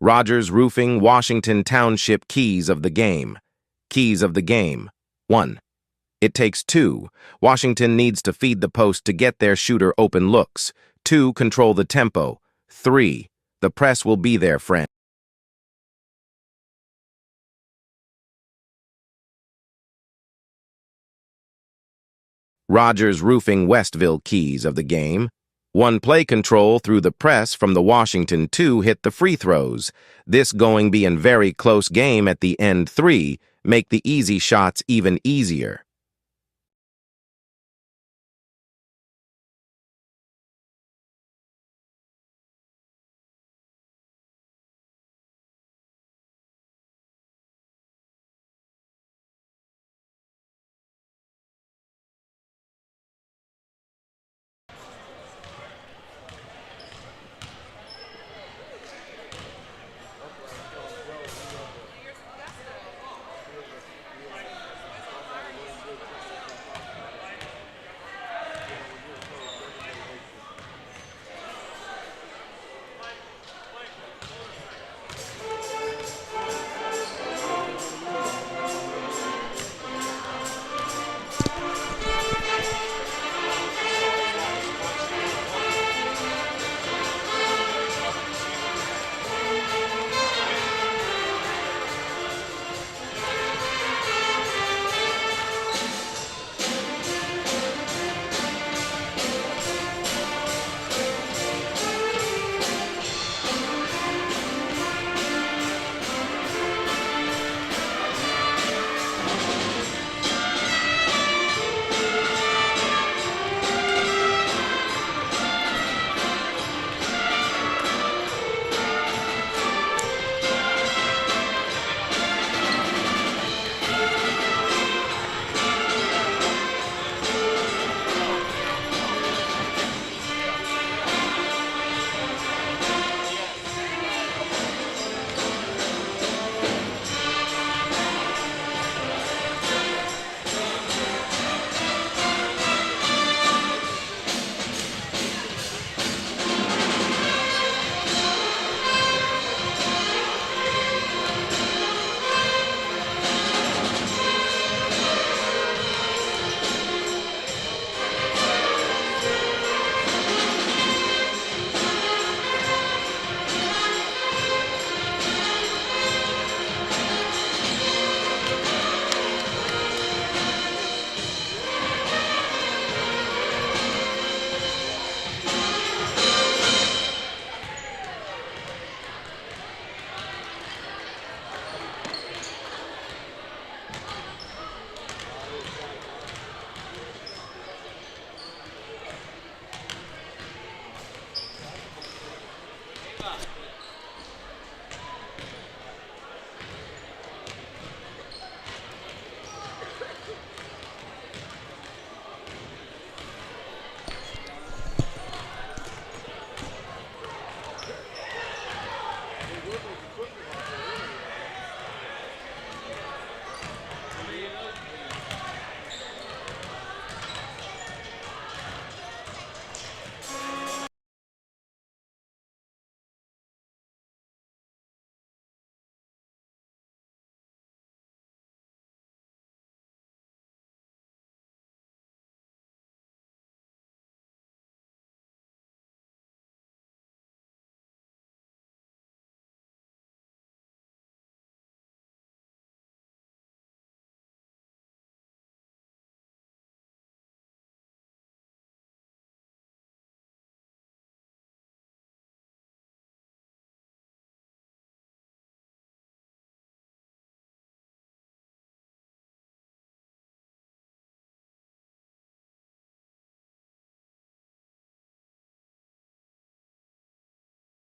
Rogers Roofing, Washington Township. Keys of the game. Keys of the game. 1. It takes 2. Washington needs to feed the post to get their shooter open looks. 2. Control the tempo. 3. The press will be there, friend. Rogers Roofing, Westville. Keys of the game. 1. Play control through the press from the Washington. 2. Hit the free throws. This going be in very close game at the end. 3. Make the easy shots even easier.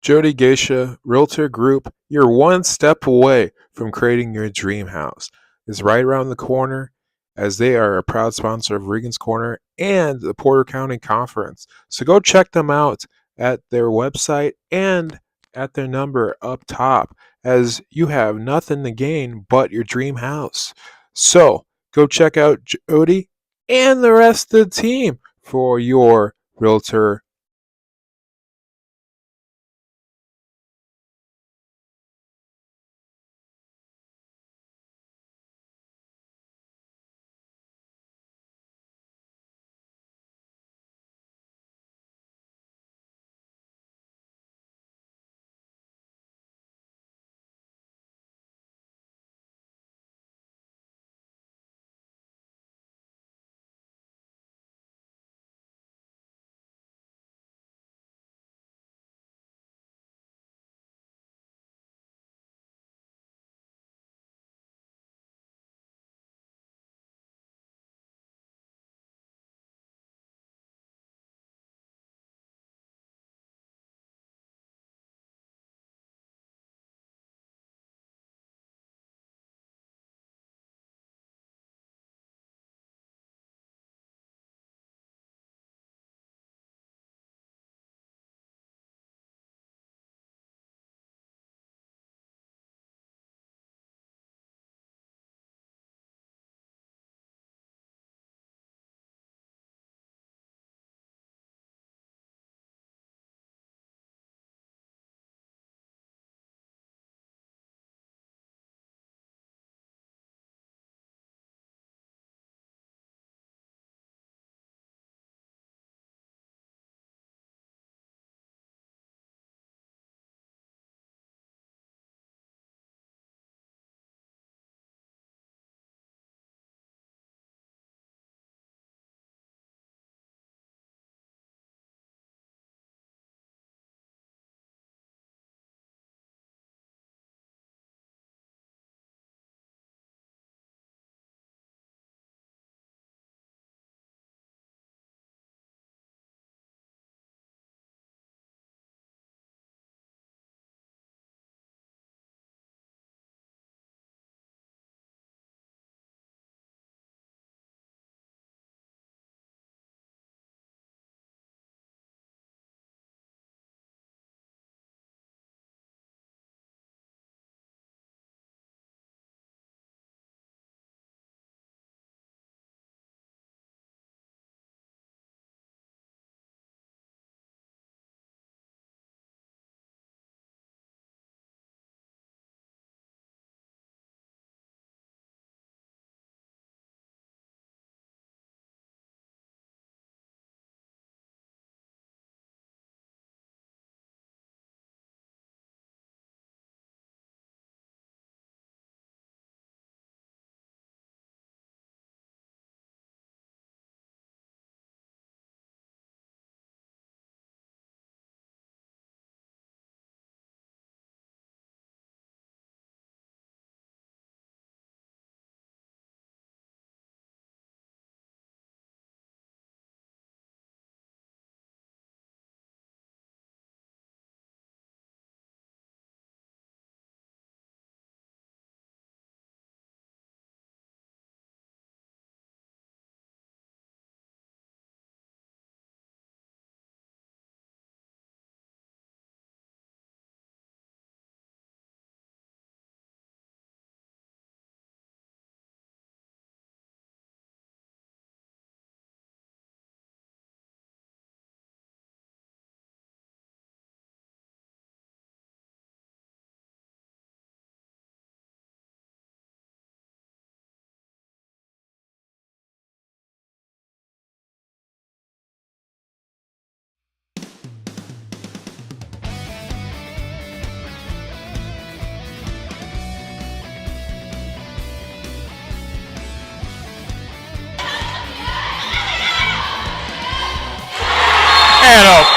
Jody Geisha Realtor Group, you're one step away from creating your dream house. It's right around the corner as they are a proud sponsor of Regan's Corner and the Porter County Conference. So go check them out at their website and at their number up top as you have nothing to gain but your dream house. So go check out Jody and the rest of the team for your realtor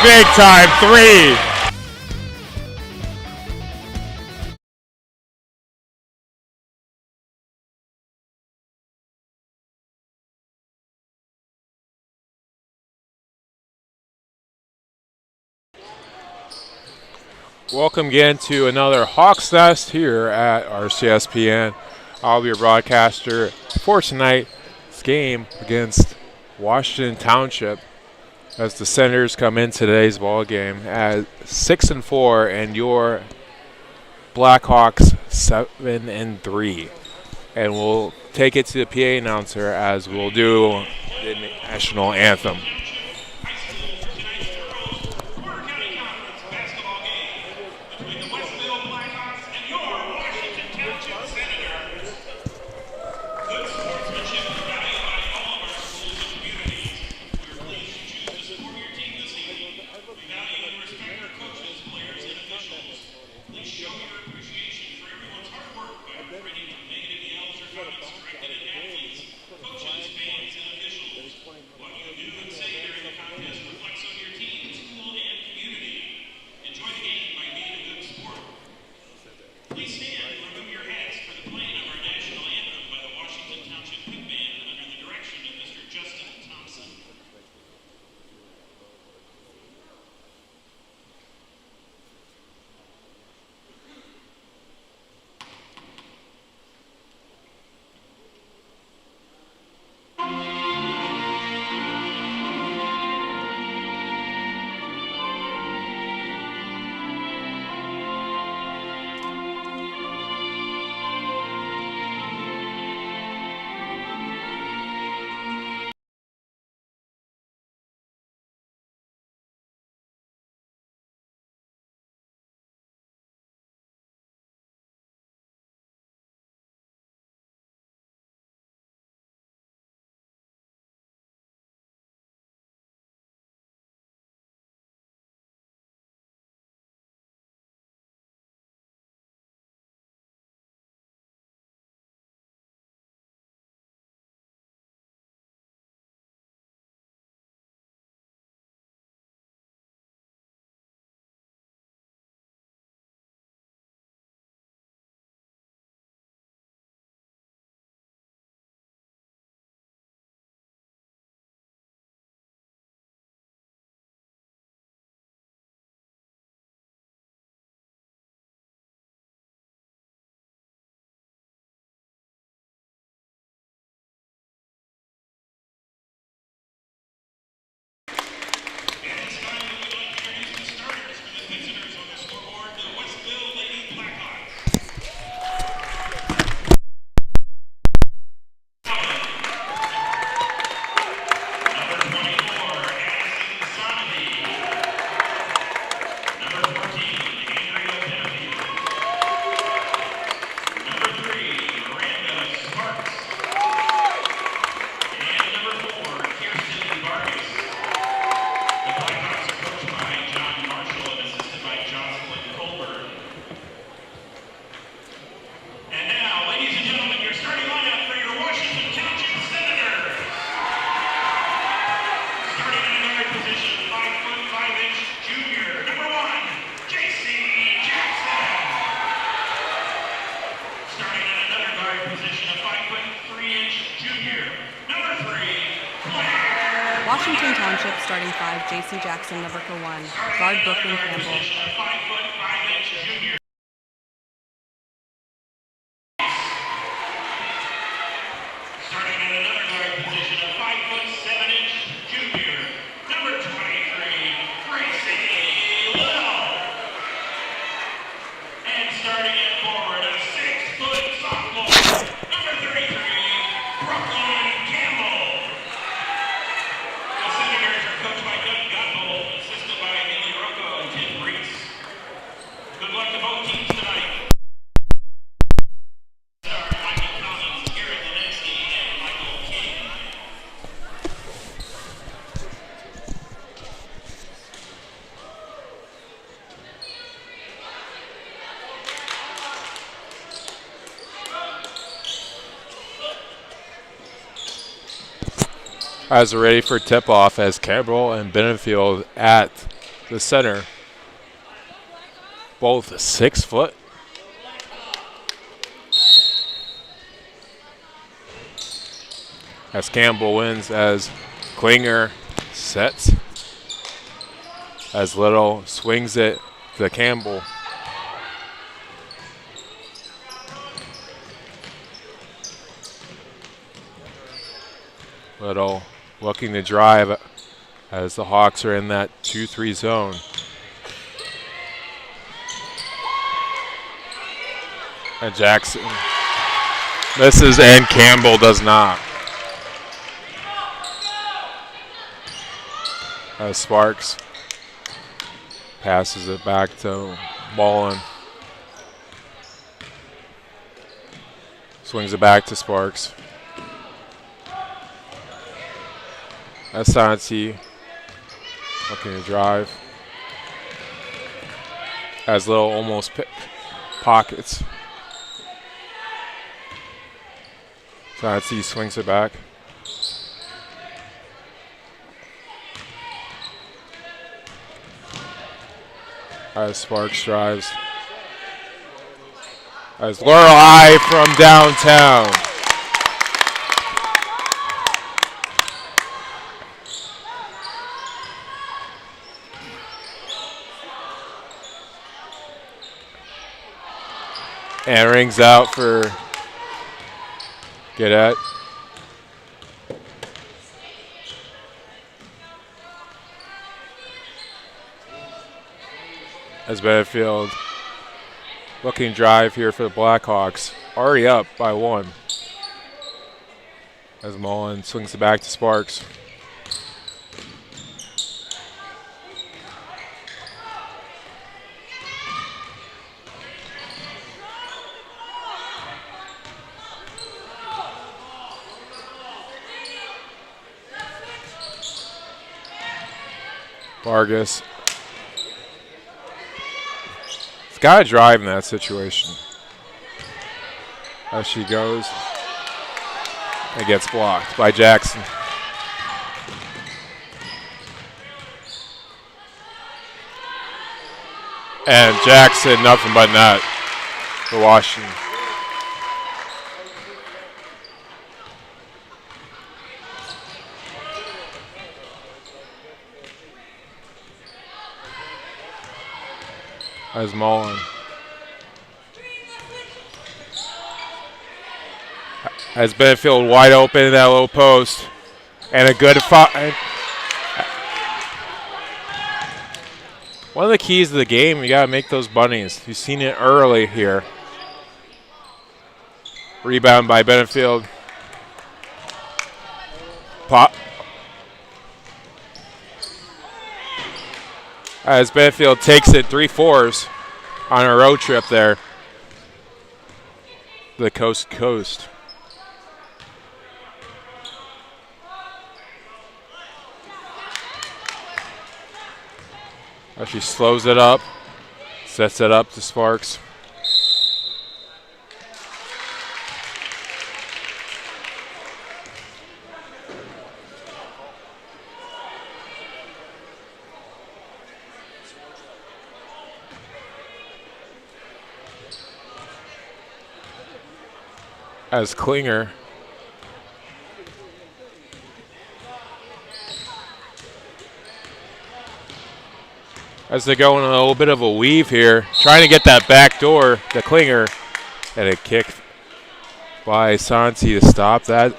Big time three. Welcome again to another Hawks Nest here at RCSPN. I'll be your broadcaster for tonight's game against Washington Township as the Senators come in today's ball game at 6-4 and your Blackhawks 7-3. And we'll take it to the PA announcer as we'll do the national anthem. Washington Township, starting 5, J.C. Jackson, number 1. Guard Brooklyn Campbell. As we're ready for tip-off as Campbell and Benefield at the center. Both 6 foot. As Campbell wins, as Klinger sets. As Little swings it to Campbell. Little looking to drive as the Hawks are in that 2-3 zone. And Jackson misses and Campbell does not. As Sparks passes it back to Mullen. Swings it back to Sparks. Asante looking to drive. As Little almost pockets. Asante swings it back. As Sparks drives. As Lorelei from downtown. And rings out for Gadet. As Benefield looking drive here for the Blackhawks. Already up by 1. As Mullen swings it back to Sparks. Vargas. He's got to drive in that situation. As she goes. It gets blocked by Jackson. And Jackson, nothing but net for Washington. As Mullen. As Benefield wide open in that low post. And a good fight. One of the keys to the game, you got to make those bunnies. You've seen it early here. Rebound by Benefield. Pop. As Benefield takes it 3-4s on a road trip there. The coast to coast. She slows it up, sets it up to Sparks. As Klinger as they go in a little bit of a weave here, trying to get that back door to Klinger, and a kick by Santi to stop that.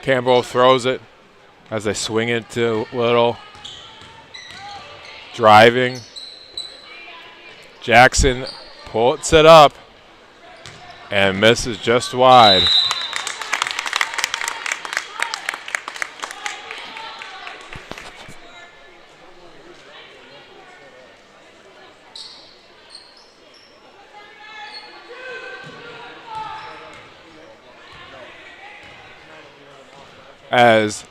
Campbell throws it as they swing it to Little. Driving. Jackson puts it up and misses just wide. As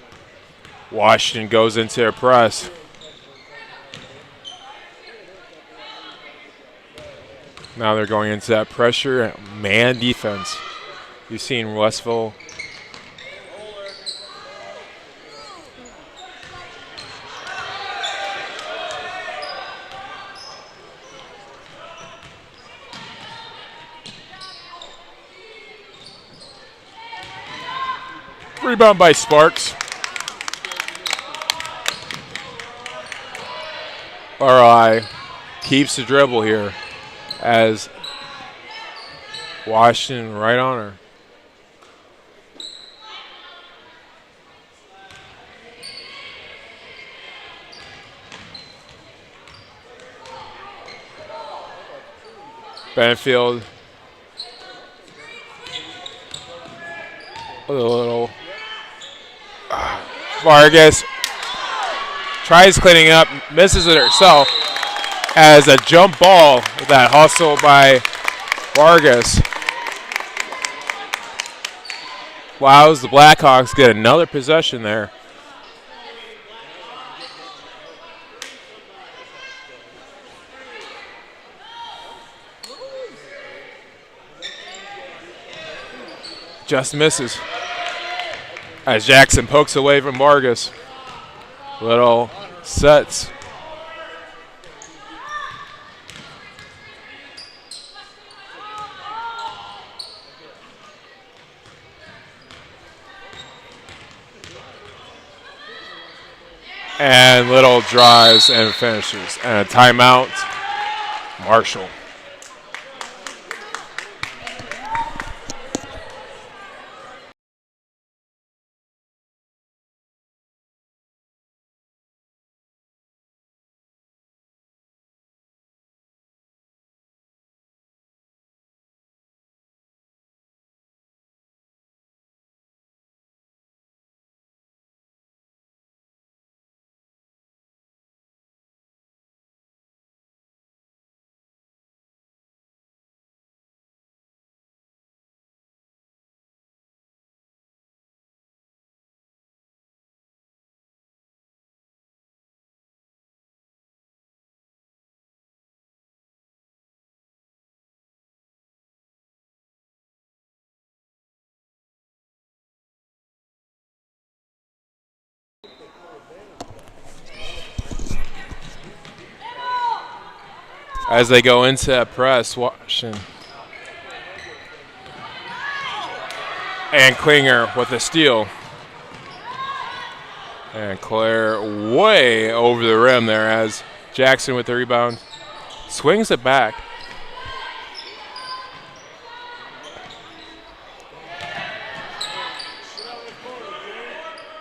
Washington goes into their press. Now they're going into that pressure man defense. You've seen Westville. Rebound by Sparks. RI keeps the dribble here as Washington right on her. Benfield. A little. Vargas tries cleaning up, misses it herself as a jump ball with that hustle by Vargas. Allows the Blackhawks get another possession there. Just misses as Jackson pokes away from Vargas. Little sets. And Little drives and finishes. And a timeout, Marshall. As they go into that press, Washington. And Klinger with a steal. And Claire way over the rim there as Jackson with the rebound. Swings it back.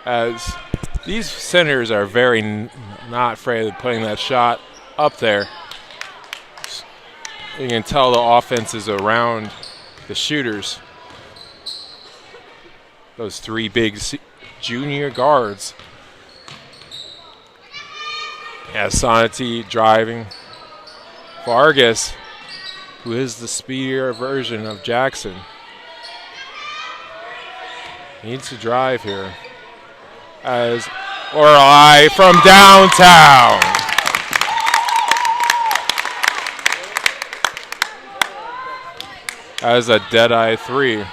As these centers are very not afraid of putting that shot up there. You can tell the offense is around the shooters. Those three big junior guards. As Sonati driving. Vargas, who is the speedier version of Jackson, needs to drive here. As Orlai from downtown. As a dead-eye three.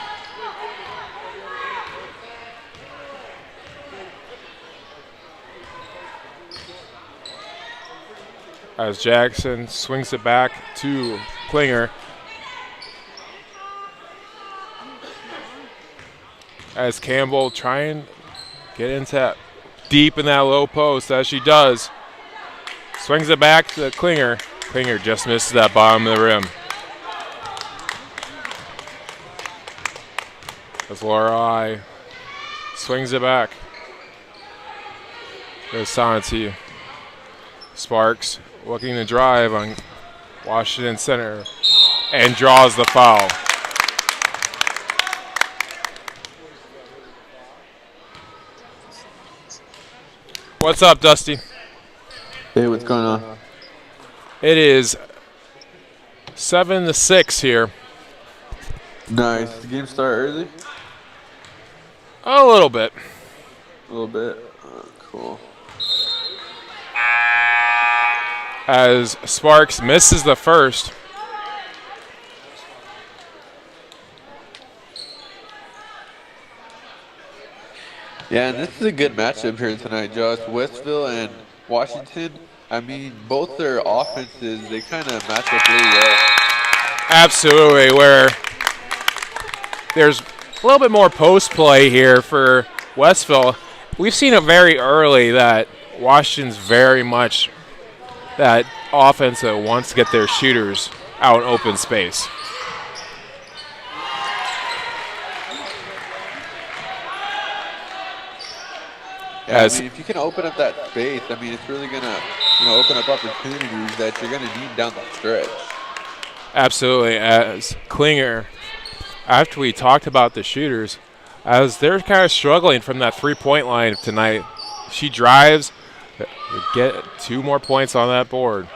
As Jackson swings it back to Klinger. As Campbell trying to get into that deep in that low post, as she does. Swings it back to Klinger. Klinger just misses that bottom of the rim. As Lorelei swings it back. There's Sonati. Sparks looking to drive on Washington center and draws the foul. What's up, Dusty? Hey, what's going on? It is 7-6 here. Nice. Did the game start early? A little bit. A little bit? Oh, cool. As Sparks misses the first. Yeah, and this is a good matchup here tonight, Josh. Westville and Washington. I mean, both their offenses, they kind of match up really well. Absolutely, where there's a little bit more post play here for Westville. We've seen it very early that Washington's very much that offense that wants to get their shooters out in open space. Yeah, I mean, if you can open up that space, I mean, it's really going to, open up opportunities that you're going to need down the stretch. Absolutely. As Klinger, after we talked about the shooters, as they're kind of struggling from that three-point line tonight, she drives, get 2 more points on that board.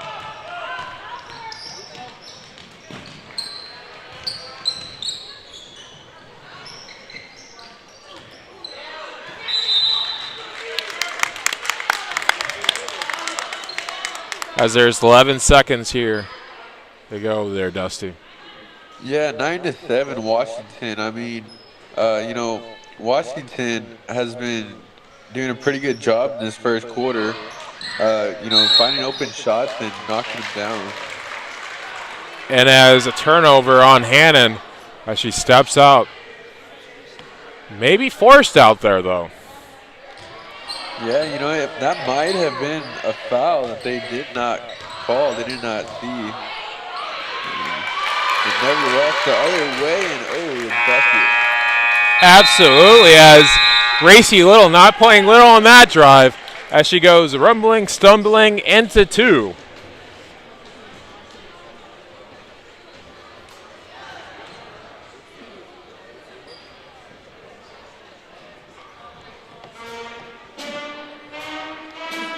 As there's 11 seconds here to go there, Dusty. Yeah, 9-7 Washington. I mean, Washington has been doing a pretty good job in this first quarter, finding open shots and knocking them down. And as a turnover on Hannon, as she steps out. Maybe forced out there, though. Yeah, that might have been a foul that they did not call. They did not see. It nevertheless, the other way, and bucket. Absolutely, as Gracie Little not playing little on that drive as she goes rumbling, stumbling into 2.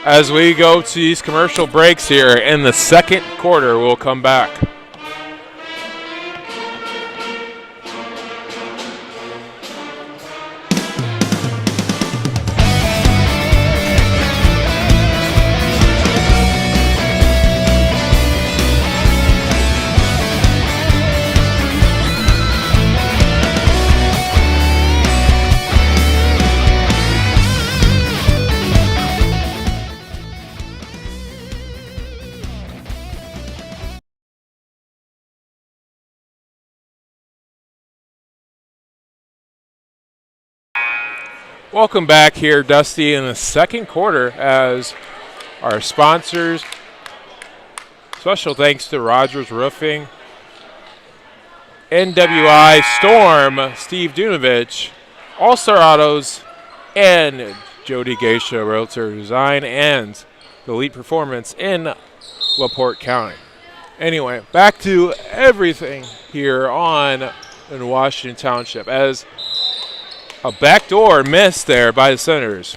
As we go to these commercial breaks here in the second quarter, we'll come back. Welcome back here, Dusty, in the second quarter as our sponsors, special thanks to Rogers Roofing, NWI Storm, Steve Dunovich, All-Star Autos, and Jody Geisha Realtor Design, and the Elite Performance in LaPorte County. Anyway, back to everything here in Washington Township as a backdoor miss there by the Senators.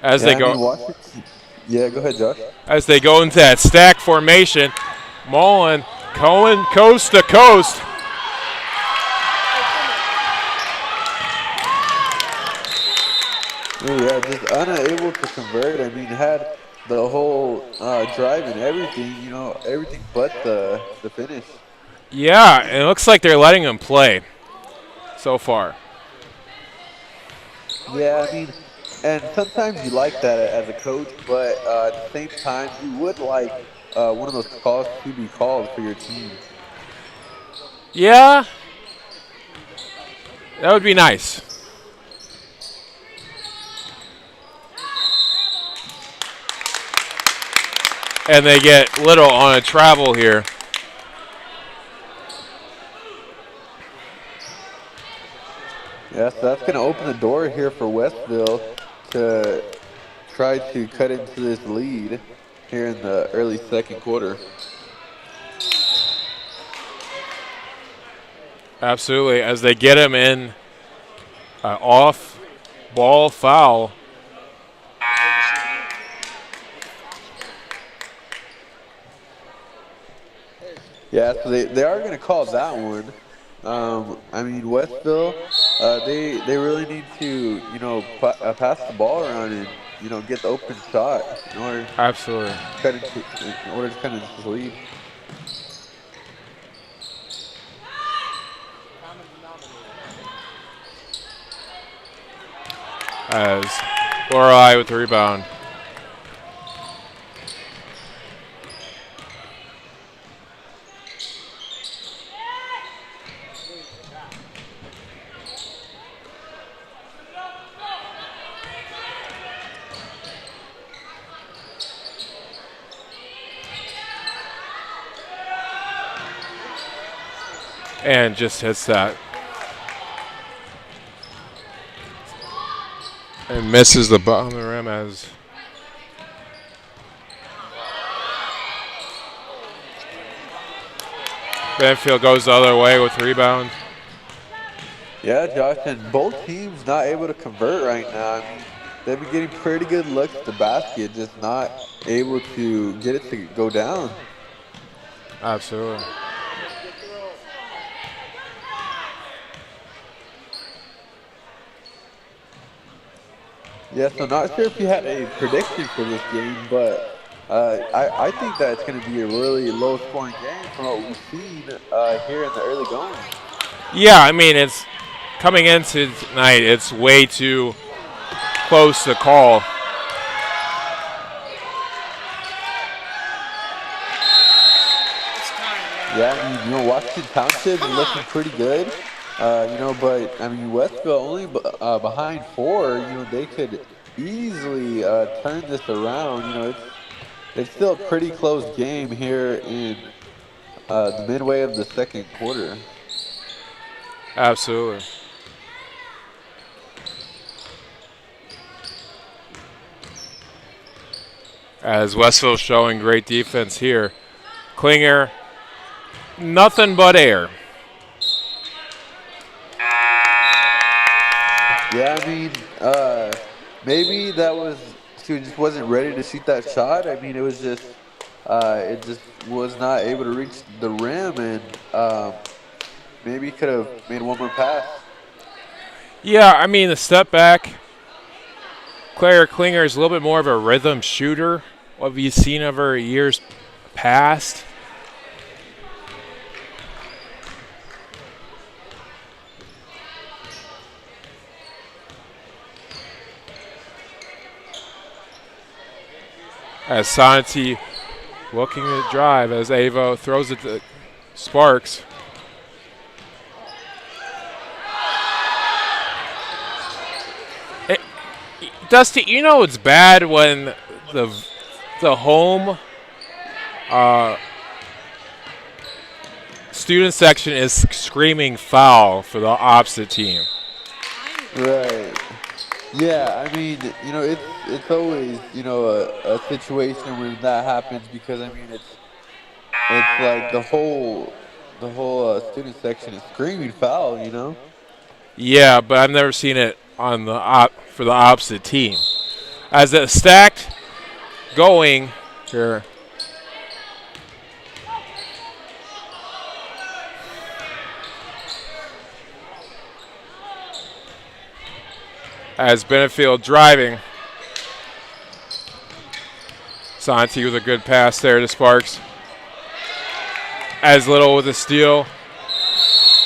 As they go, yeah, go ahead, Josh. As they go into that stack formation, Mullen going coast to coast. Yeah, just unable to convert. I mean, had the whole drive and everything, everything but the finish. Yeah, and it looks like they're letting them play so far. Yeah, I mean, and sometimes you like that as a coach, but at the same time, you would like one of those calls to be called for your team. Yeah, that would be nice. And they get Little on a travel here. Yes, that's going to open the door here for Westville to try to cut into this lead here in the early second quarter. Absolutely, as they get him in off-ball foul. Yeah, so they are going to call that one. I mean, Westville, they really need to, pass the ball around and, get the open shot in order Absolutely. in order to cut into this lead. As Lorelei with the rebound. And just hits that. And misses the bottom of the rim as Benfield goes the other way with the rebound. Yeah, Josh, and both teams not able to convert right now. I mean, they've been getting pretty good looks at the basket, just not able to get it to go down. Absolutely. Yeah, so not sure if you had a prediction for this game, but I think that it's going to be a really low-scoring game from what we've seen here in the early going. Yeah, I mean, it's coming into tonight, it's way too close to call. Yeah, I mean, Washington Township is looking pretty good. But I mean, Westville only behind 4. They could easily turn this around. It's still a pretty close game here in the midway of the second quarter. Absolutely. As Westville showing great defense here. Klinger, nothing but air. Yeah, I mean, maybe that was she just wasn't ready to shoot that shot. I mean, it just was not able to reach the rim, and maybe could have made one more pass. Yeah, I mean, the step back. Claire Klinger is a little bit more of a rhythm shooter. What have you seen of her years past? As Sonati looking to drive as Avo throws it to Sparks. Dusty, it's bad when the home student section is screaming foul for the opposite team. Right. Yeah, I mean, it's always, a situation when that happens because, I mean, it's like the whole student section is screaming foul. Yeah, but I've never seen it on for the opposite team. As it's stacked going here. As Benefield driving. Santi with a good pass there to Sparks. As Little with a steal.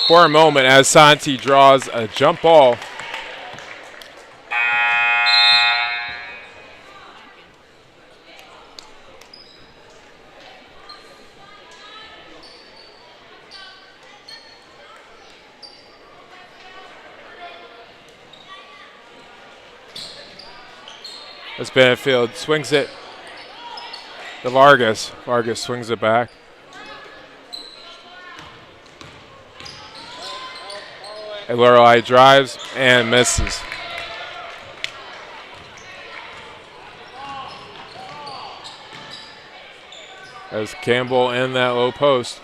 For a moment as Santi draws a jump ball. As Benefield swings it to Vargas. Vargas swings it back. And Lorelei drives and misses. As Campbell in that low post.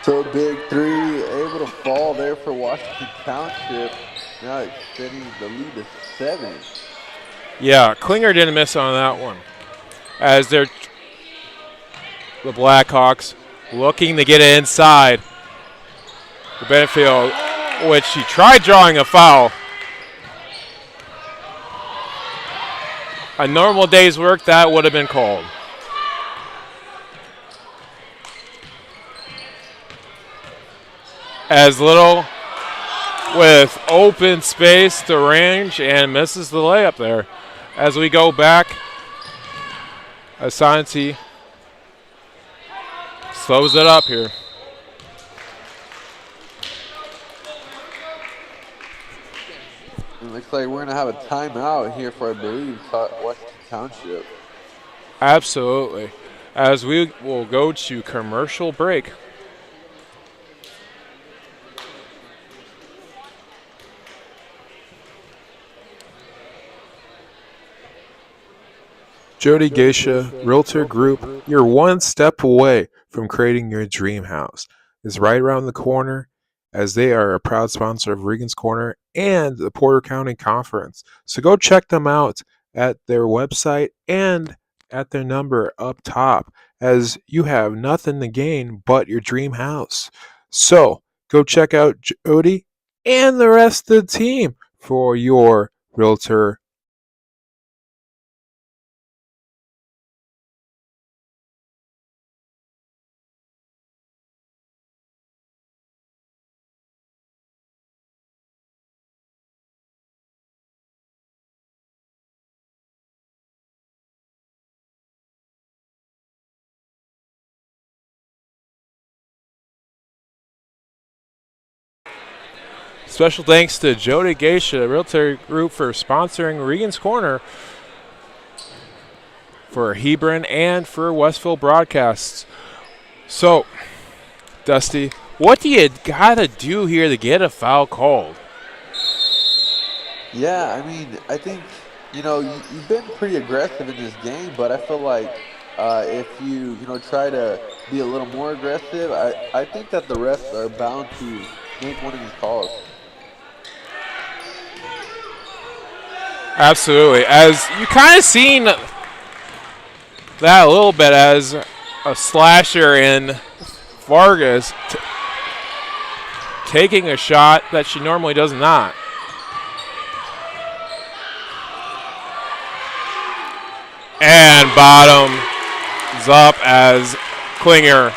So big three, able to fall there for Washington Township. Now extending the lead to 7. Yeah, Klinger didn't miss on that one. As they're the Blackhawks looking to get it inside. The Benefield, which he tried drawing a foul. A normal day's work, that would have been called. As Little with open space to range and misses the layup there. As we go back, Asante slows it up here. It looks like we're going to have a timeout here for, I believe, Washington Township. Absolutely. As we will go to commercial break. Jody Geisha Realtor Group, you're one step away from creating your dream house. It's right around the corner, as they are a proud sponsor of Regan's Corner and the Porter County Conference. So go check them out at their website and at their number up top, as you have nothing to gain but your dream house. So go check out Jody and the rest of the team for your Realtor. Special thanks to Jody Geisha, Realtor Group, for sponsoring Regan's Corner for Hebron and for Westville broadcasts. So, Dusty, what do you got to do here to get a foul called? Yeah, I mean, I think, you've been pretty aggressive in this game, but I feel like if you try to be a little more aggressive, I think that the refs are bound to make one of these calls. Absolutely. As you kind of seen that a little bit, as a slasher in Vargas taking a shot that she normally does not. And bottoms up as Klinger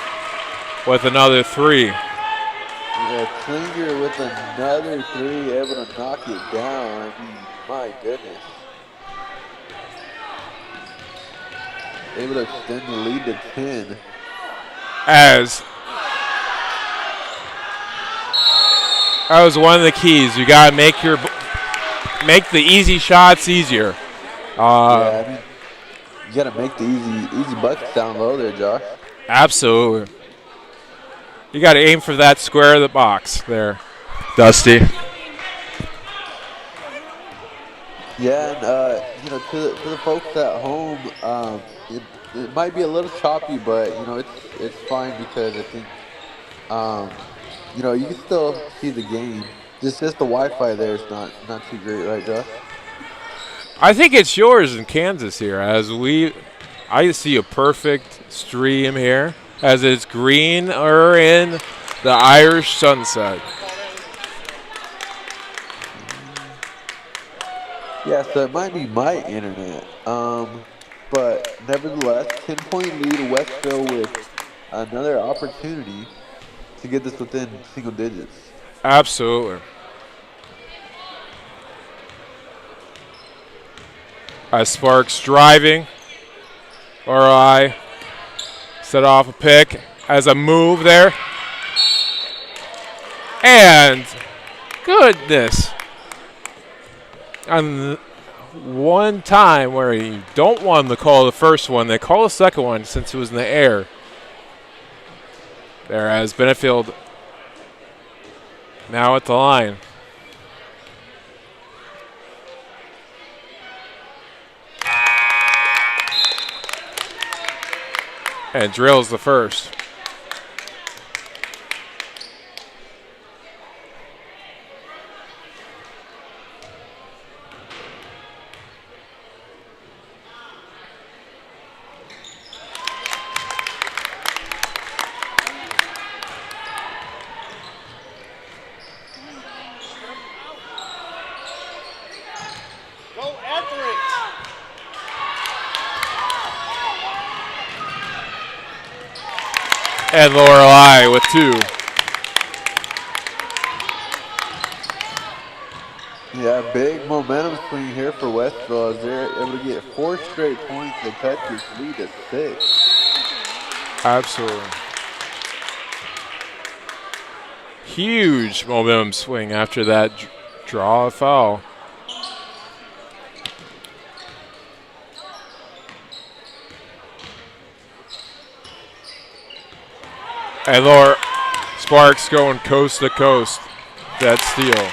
with another three. Yeah, Klinger with another three, able to knock it down. I mean, my goodness. Able to extend the lead to 10. As that was one of the keys. You got to make the easy shots easier. Yeah, I mean, you got to make the easy buckets down low there, Josh. Absolutely. You got to aim for that square of the box there, Dusty. Yeah, and to the folks at home, it might be a little choppy, but it's fine, because I think you can still see the game. Just the Wi-Fi there is not too great, right, Josh? I think it's yours in Kansas here, as I see a perfect stream here, as it's green or in the Irish sunset. Yeah, so it might be my internet. But nevertheless, 10-point lead, Westville with another opportunity to get this within single digits. Absolutely. As Sparks driving, RI set off a pick as a move there. And goodness. On one time where you don't want them to call the first one, they call the second one since it was in the air. There, as Benefield now at the line. And drills the first. And Lorelei with 2. Yeah, big momentum swing here for Westville as they're able to get 4 straight points and cut this lead to 6. Absolutely. Huge momentum swing after that draw foul. And Laura Sparks going coast to coast. That steal.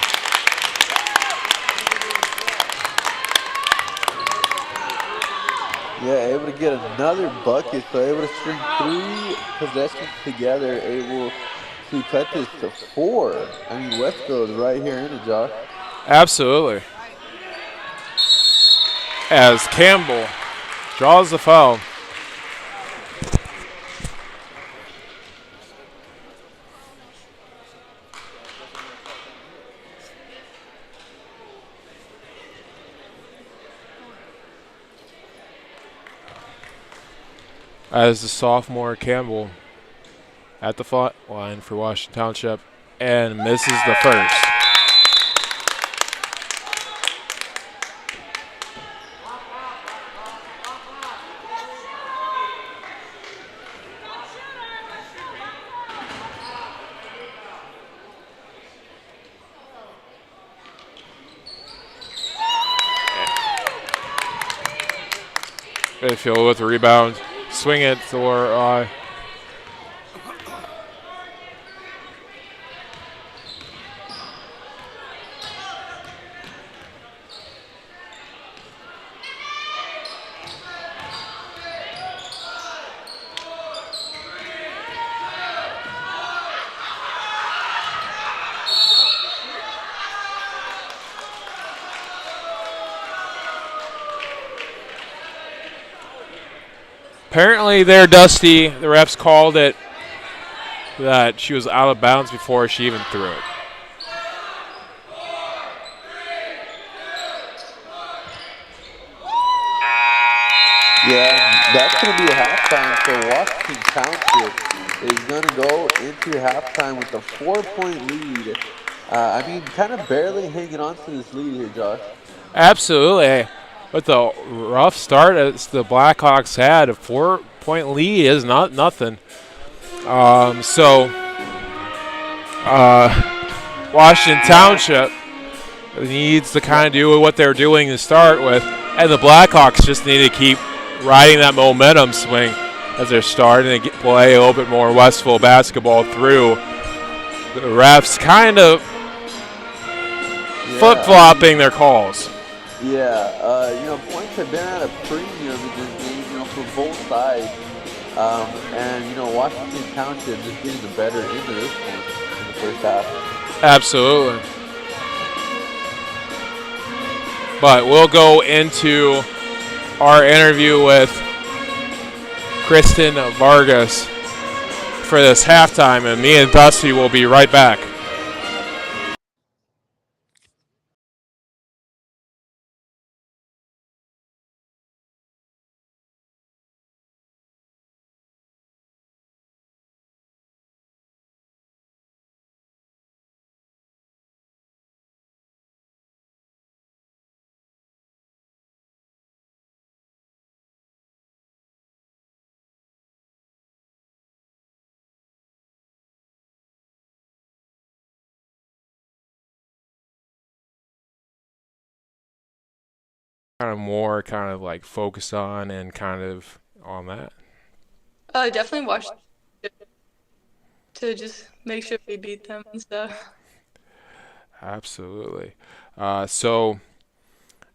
Yeah, able to get another bucket, so able to string 3 possessions together, able to cut this to 4. I mean, Westville is right here in it, Josh. Absolutely. As Campbell draws the foul. As the sophomore Campbell at the front line for Washington Township and misses the first. Redfield with the rebound. Swing it for apparently there, Dusty, the refs called it that she was out of bounds before she even threw it. Yeah, that's going to be a halftime. So Washington Township is going to go into halftime with a 4-point lead. I mean, kind of barely hanging on to this lead here, Josh. Absolutely. With the rough start as the Blackhawks had, a 4-point lead is not nothing. Washington Township needs to kind of do what they're doing to start with, and the Blackhawks just need to keep riding that momentum swing as they're starting to play a little bit more Westville basketball through. The refs kind of flip-flopping their calls. Yeah, points have been at a premium in this game, for both sides. And, Washington Township just getting the better end of this one in the first half. Absolutely. But we'll go into our interview with Kristen Vargas for this halftime, and me and Dusty will be right back. More like focused on and kind of on that? Definitely watch to just make sure we beat them and stuff. Absolutely. So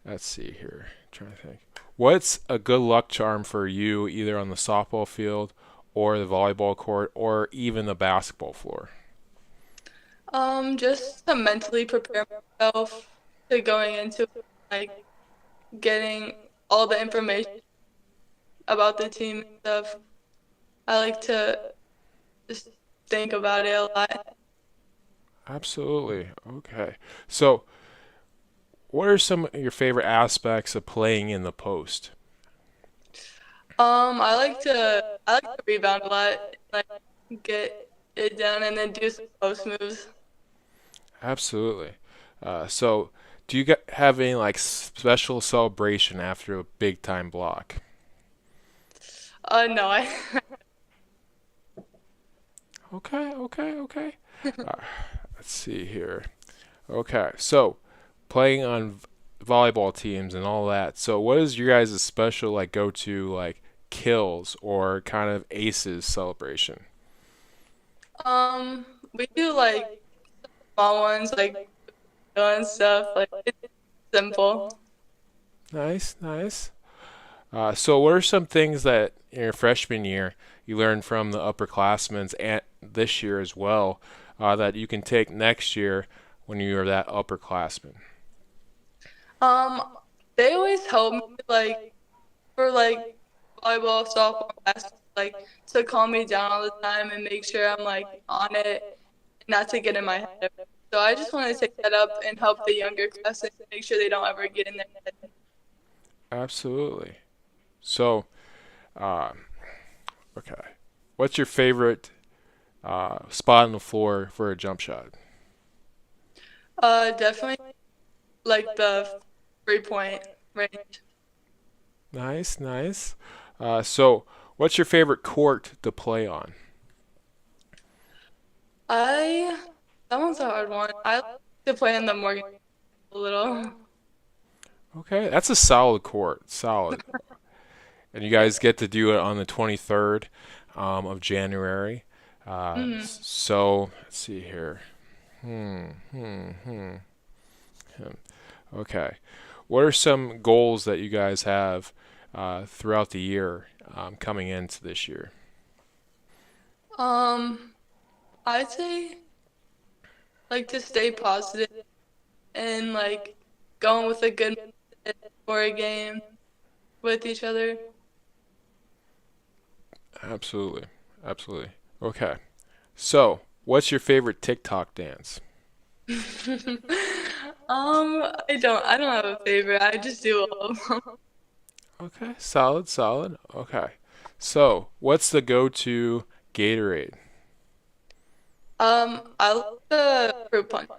let's see here. I'm trying to think. What's a good luck charm for you, either on the softball field or the volleyball court or even the basketball floor? Just to mentally prepare myself to going into getting all the information about the team and stuff. I like to just think about it a lot. Absolutely. Okay. So what are some of your favorite aspects of playing in the post? I like to rebound a lot. get it done and then do some post moves. Absolutely. So, do you have any like special celebration after a big time block? No, I Okay, okay, okay. Uh, let's see here. Okay, so playing on volleyball teams and all that. So, what is your guys' special like go to like kills or kind of aces celebration? we do like small ones like doing stuff like it's simple. Nice, nice. So, what are some things that in your freshman year you learned from the upperclassmen and this year as well that you can take next year when you're that upperclassman? Um, they always help me like for like volleyball, softball, basketball, like to calm me down all the time and make sure I'm like on it, not to get in my head. So I just want to take that up and help the younger class and make sure they don't ever get in their head. Absolutely. So, uh, okay. What's your favorite spot on the floor for a jump shot? Definitely like the 3 point range. Nice, nice. So, what's your favorite court to play on? I that one's a hard one. I like to play in the Morgan a little. Okay, that's a solid court. Solid. And you guys get to do it on the 23rd of January. Hmm. So, let's see here. Hmm, hmm, hmm. hmm. Okay. What are some goals that you guys have throughout the year coming into this year? Um, I'd say like to stay positive and like going with a good mindset for a game with each other. Absolutely. Absolutely. Okay. So, what's your favorite TikTok dance? I don't have a favorite. I just do all of them. Okay. Solid, solid. Okay. So, what's the go-to Gatorade? I like the fruit punch.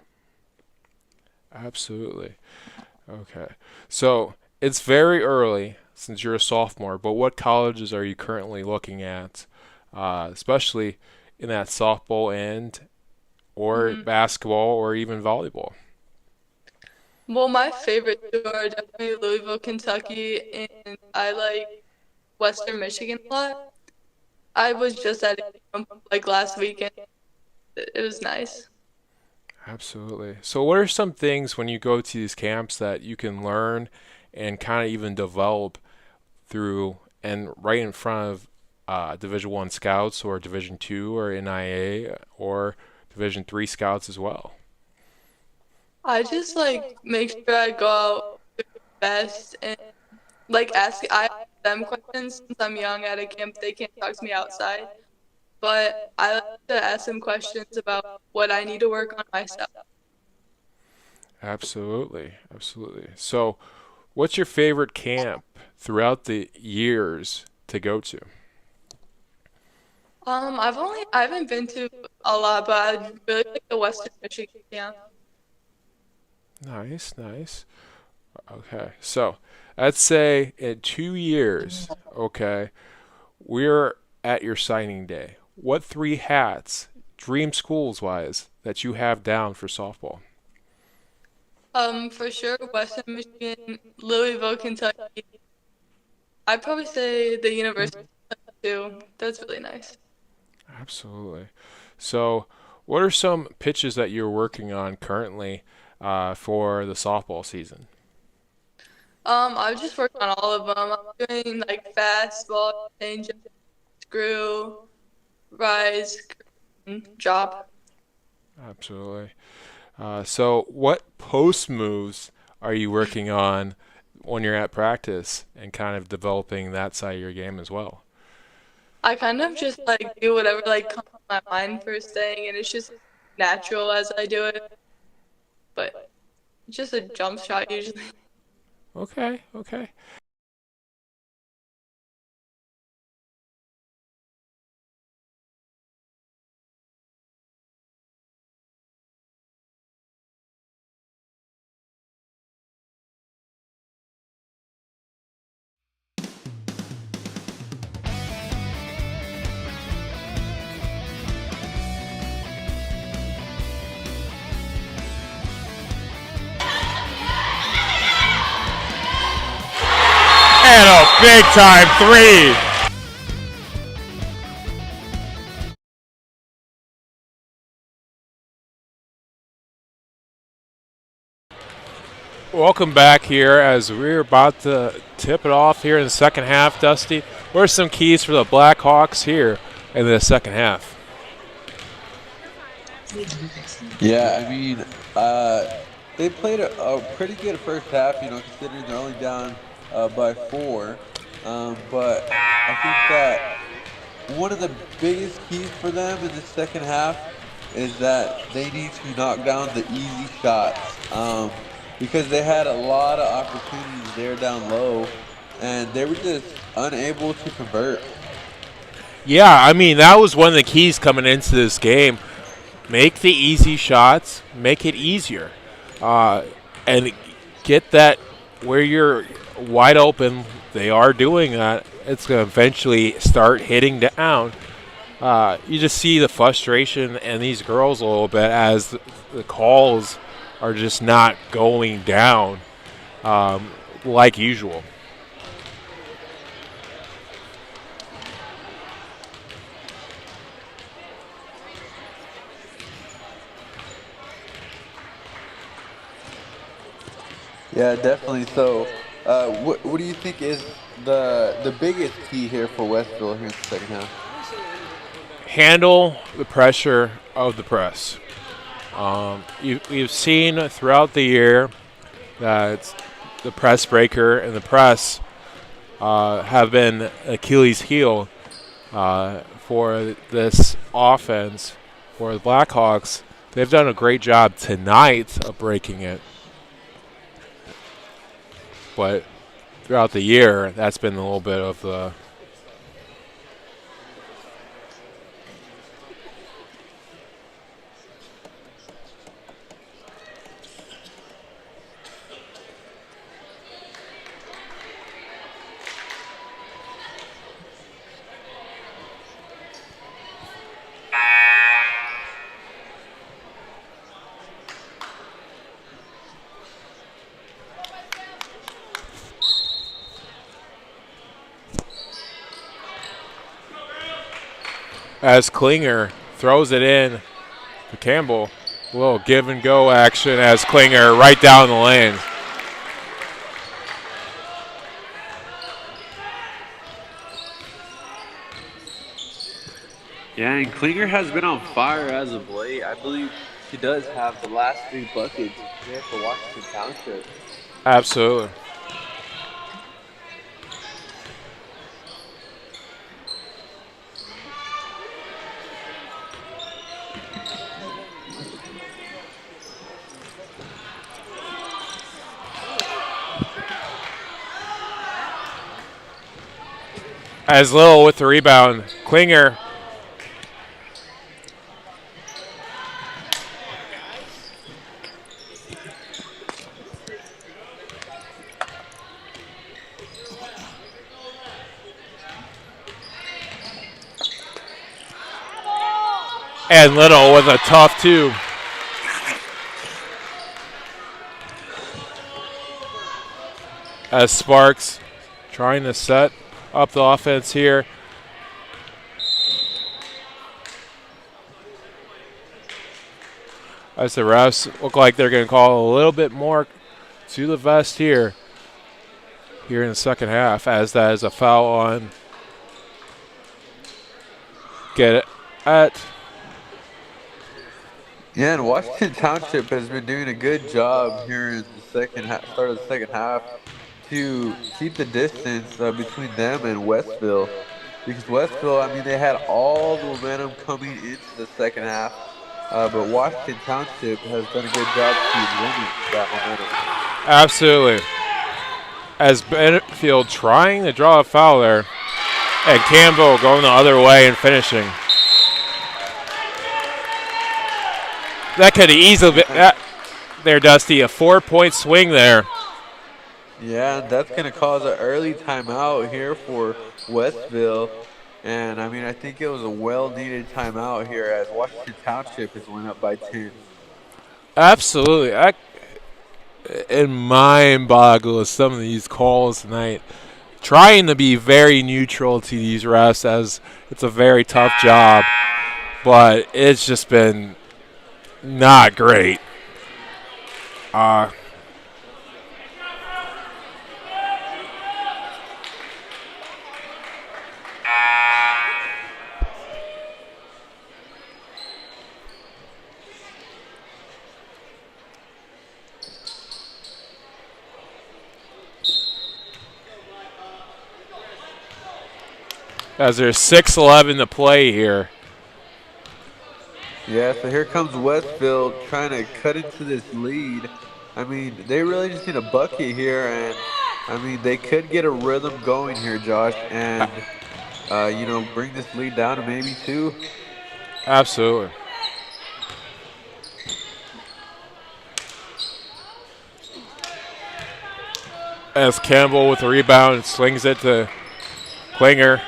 Absolutely. Okay. So, it's very early since you're a sophomore, but what colleges are you currently looking at, especially in that softball end or Hmm. basketball or even volleyball? Well, my favorite two are definitely Louisville, Kentucky, and I like Western Michigan a lot. I was just at a camp like last weekend. It was nice. Absolutely. So, what are some things when you go to these camps that you can learn and kind of even develop through and right in front of Division 1 scouts or Division 2 or NIA or Division 3 scouts as well? I just like make sure I go out with the best and like I ask them questions since I'm young at a camp. They can't talk to me outside, but I like to ask them questions about what I need to work on myself. Absolutely. Absolutely. So, what's your favorite camp throughout the years to go to? I haven't been to a lot, but I really like the Western Michigan camp. Nice, nice. Okay. So, let's say in 2 years, okay, we're at your signing day. What three hats, dream schools wise, that you have down for softball? For sure, Western Michigan, Louisville, Kentucky. I'd probably say the University too. That's really nice. Absolutely. So, what are some pitches that you're working on currently for the softball season? I've just worked on all of them. I'm doing like fastball, change, screw, rise, drop. Absolutely. So, what post moves are you working on when you're at practice and kind of developing that side of your game as well? I kind of just like do whatever like comes to my mind first thing, and it's just natural as I do it. But it's just a jump shot usually. Okay, okay. And a big-time three. Welcome back here as we're about to tip it off here in the second half, Dusty. What are some keys for the Blackhawks here in the second half? Yeah, I mean, they played a pretty good first half, considering they're only down by 4. But I think that one of the biggest keys for them in the second half is that they need to knock down the easy shots, because they had a lot of opportunities there down low, and they were just unable to convert. Yeah, I mean, that was one of the keys coming into this game. Make the easy shots, make it easier, and get that where you're wide open. They are doing that. It's going to eventually start hitting down. You just see the frustration in these girls a little bit as the calls are just not going down like usual. Yeah, definitely. So, what do you think is the biggest key here for Westville here in the second half? Handle the pressure of the press. You've seen throughout the year that the press breaker and the press have been Achilles' heel for this offense. For the Blackhawks, they've done a great job tonight of breaking it. But throughout the year, that's been a little bit of the as Klinger throws it in to Campbell. A little give and go action as Klinger right down the lane. Yeah, and Klinger has been on fire as of late. I believe she does have the last 3 buckets there for Washington Township. Absolutely. As Little with the rebound, Klinger. And Little with a tough 2. As Sparks trying to set up the offense here. As the refs look like they're going to call a little bit more to the vest here in the second half, as that is a foul on get it at. Yeah, and Washington Township has been doing a good job here in the second half, start of the second half, to keep the distance between them and Westville. Because Westville, I mean, they had all the momentum coming into the second half, but Washington Township has done a good job to limit that momentum. Absolutely. As Benfield trying to draw a foul there, and Campbell going the other way and finishing. That could have easily been that there, Dusty, a 4-point swing there. Yeah, that's going to cause an early timeout here for Westville. And, I mean, I think it was a well-needed timeout here as Washington Township has went up by 10. Absolutely. It mind boggles some of these calls tonight trying to be very neutral to these refs, as it's a very tough job, but it's just been not great. As there's 6:11 to play here. Yeah, so here comes Westville trying to cut into this lead. I mean, they really just need a bucket here, and I mean, they could get a rhythm going here, Josh, and bring this lead down to maybe 2. Absolutely. As Campbell with the rebound slings it to Klinger.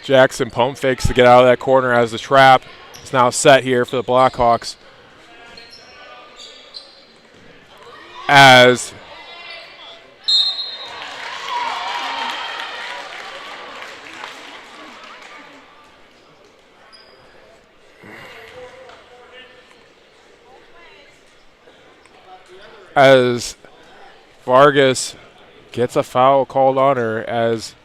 Jackson pump fakes to get out of that corner as the trap is now set here for the Blackhawks. As Vargas gets a foul called on her, as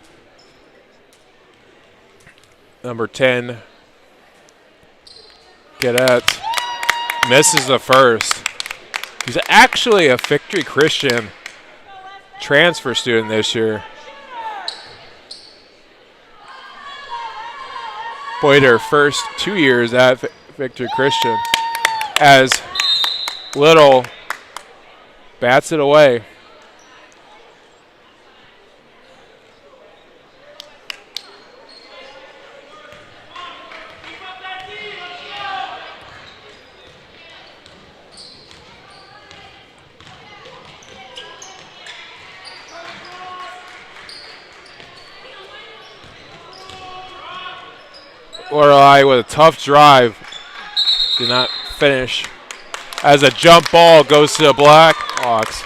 number 10, Cadet, misses the first. He's actually a Victory Christian transfer student this year. Played her first 2 years at Victory Christian, as Little bats it away. Lorelei with a tough drive. Did not finish. As a jump ball goes to the Blackhawks.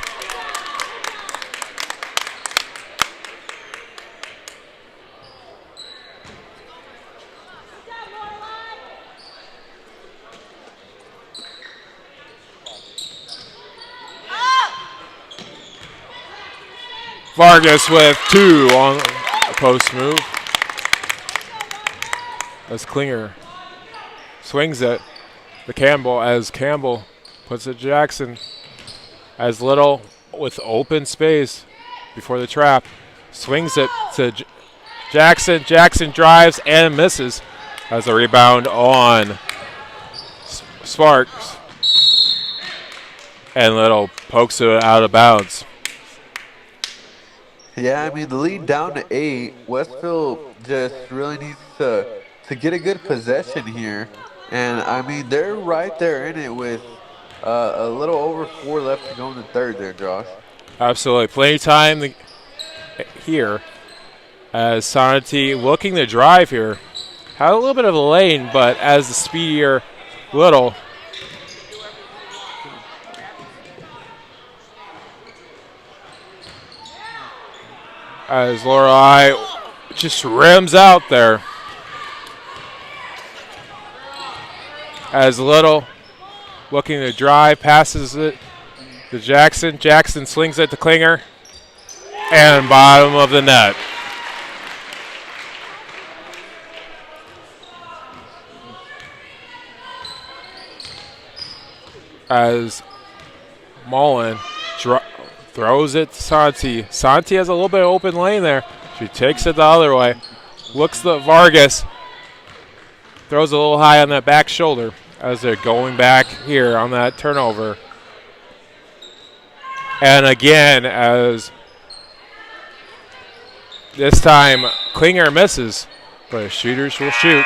Vargas with 2 on the post move. As Klinger swings it to Campbell, as Campbell puts it to Jackson. As Little with open space before the trap swings it to Jackson. Jackson drives and misses as a rebound on Sparks. And Little pokes it out of bounds. Yeah, I mean, the lead down to 8. Westville just really needs to get a good possession here. And, I mean, they're right there in it with a little over 4 left to go in the third there, Josh. Absolutely. Plenty of time here as Sonati looking to drive here. Had a little bit of a lane, but as the speedier Little as Lorelei just rims out there. As Little looking to drive, passes it to Jackson. Jackson slings it to Klinger. And bottom of the net. As Mullen throws it to Santi. Santi has a little bit of open lane there. She takes it the other way. Looks to Vargas. Throws a little high on that back shoulder as they're going back here on that turnover. And again, as this time Klinger misses, but the shooters will shoot.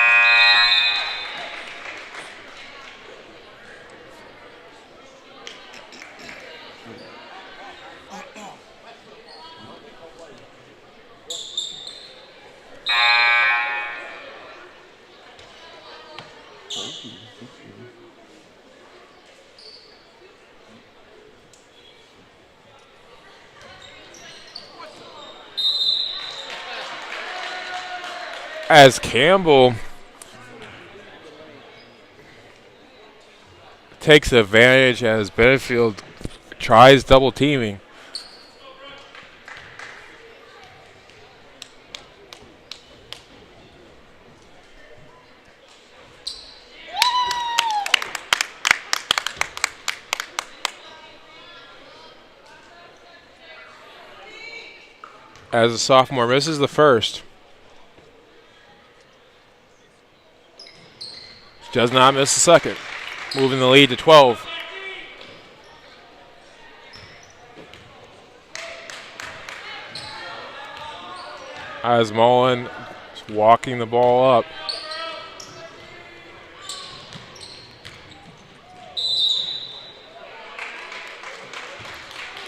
as Campbell takes advantage as Benefield tries double teaming. As a sophomore misses the first. Does not miss the second. Moving the lead to 12. As Mullen is walking the ball up.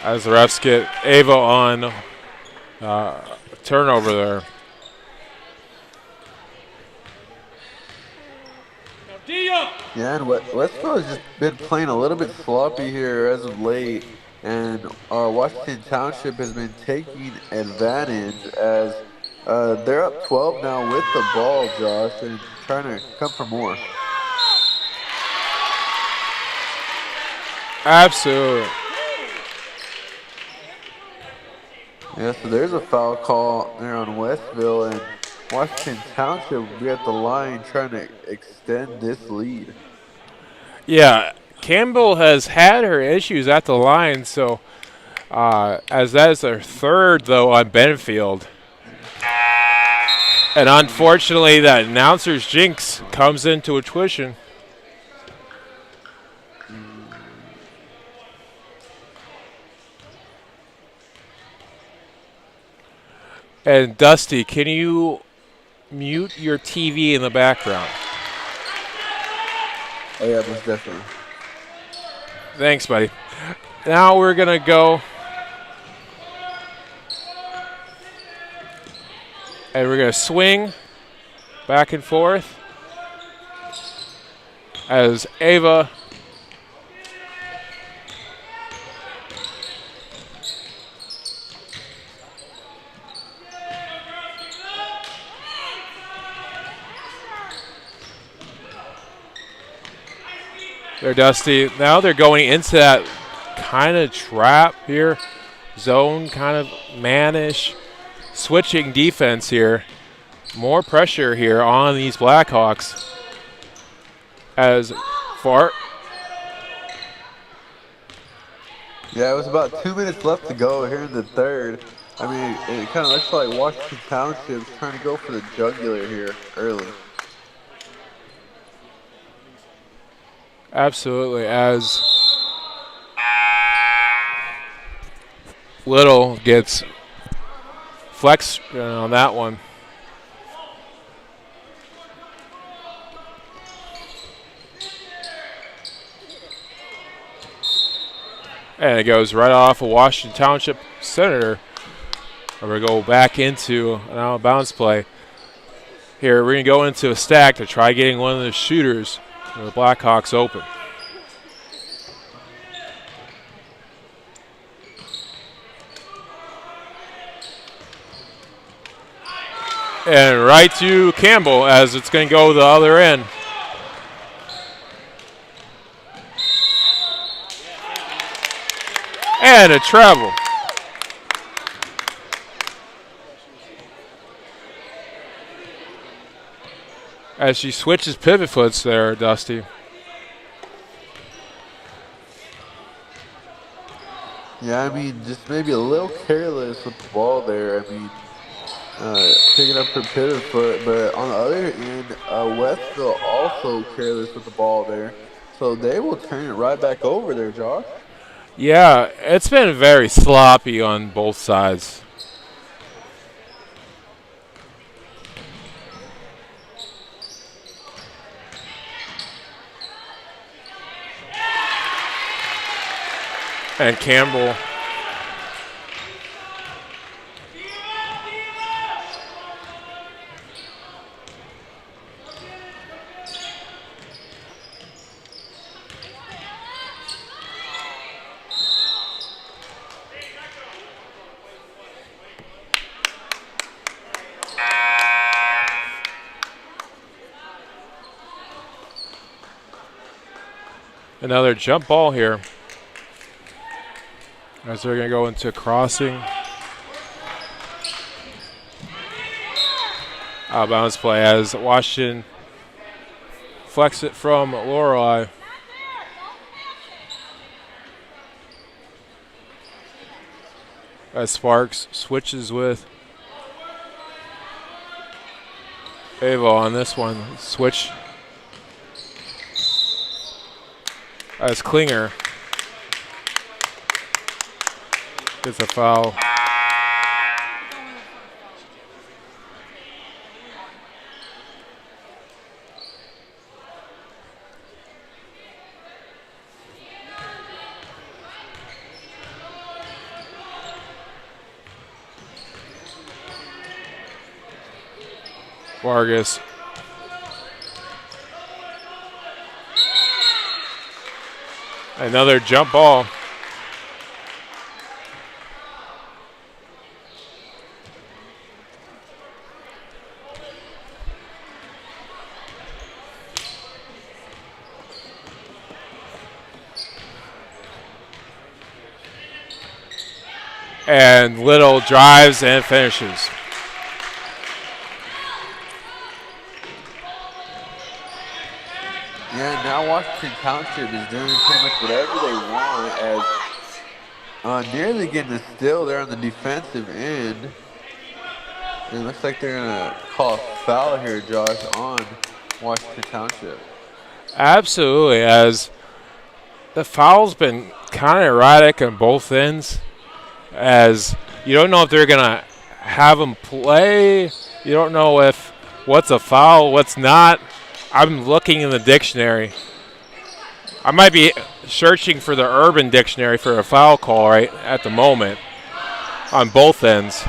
As the refs get Ava on turnover there. Yeah, and Westville has just been playing a little bit sloppy here as of late, and Washington Township has been taking advantage as they're up 12 now with the ball, Josh, and trying to come for more. Absolutely. Yeah, so there's a foul call there on Westville, and Washington Township will be at the line trying to extend this lead. Yeah, Campbell has had her issues at the line, so as that is her third, though, on Benfield. And unfortunately, that announcer's jinx comes into tuition. And Dusty, can you mute your TV in the background? Oh, yeah, most definitely. Thanks, buddy. Now we're going to go. And we're going to swing back and forth as Ava They're Dusty. Now they're going into that kind of trap here. Zone, kind of man-ish. Switching defense here. More pressure here on these Blackhawks. As far. Yeah, it was about 2 minutes left to go here in the third. I mean, it kind of looks like Washington Township's trying to go for the jugular here early. Absolutely, as Little gets flex on that one. And it goes right off a Washington Township Senator. And we go back into an out of bounds play. Here, we're going to go into a stack to try getting one of the shooters. The Blackhawks open. And right to Campbell as it's going to go the other end. And a travel. As she switches pivot foots there, Dusty. Yeah, I mean, just maybe a little careless with the ball there. I mean, picking up her pivot foot. But on the other end, Westville also careless with the ball there. So they will turn it right back over there, Josh. Yeah, it's been very sloppy on both sides. And Campbell. Another jump ball here. As they're going to go into crossing. Out of bounds play as Washington flex it from Lorelei. As Sparks switches with Ava on this one. Switch as Klinger gets a foul. Vargas. Another jump ball. And Little drives and finishes. Yeah, now Washington Township is doing pretty much whatever they want as nearly getting a steal there on the defensive end. And it looks like they're going to call a foul here, Josh, on Washington Township. Absolutely, as the foul's been kind of erratic on both ends, as you don't know if they're going to have them play. You don't know if what's a foul, what's not. I'm looking in the dictionary. I might be searching for the Urban Dictionary for a foul call right at the moment on both ends.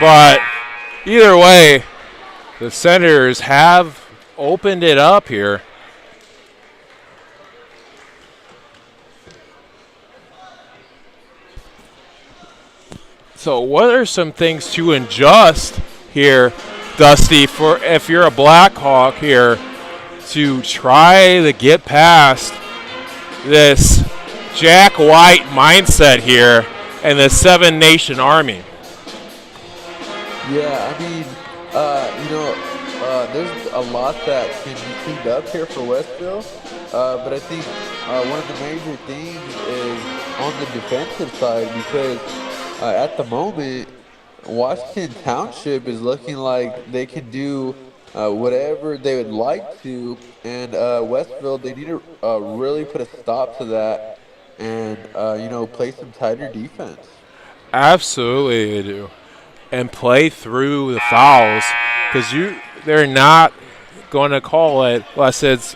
But either way, the Senators have opened it up here. So what are some things to adjust here, Dusty, for if you're a Blackhawk here to try to get past this Jack White mindset here and the Seven Nation Army? Yeah, I mean, there's a lot that can be cleaned up here for Westville, but I think one of the major things is on the defensive side because at the moment, Washington Township is looking like they can do whatever they would like to, and Westville, they need to really put a stop to that and, play some tighter defense. Absolutely they do. And play through the fouls because they're not going to call it unless it's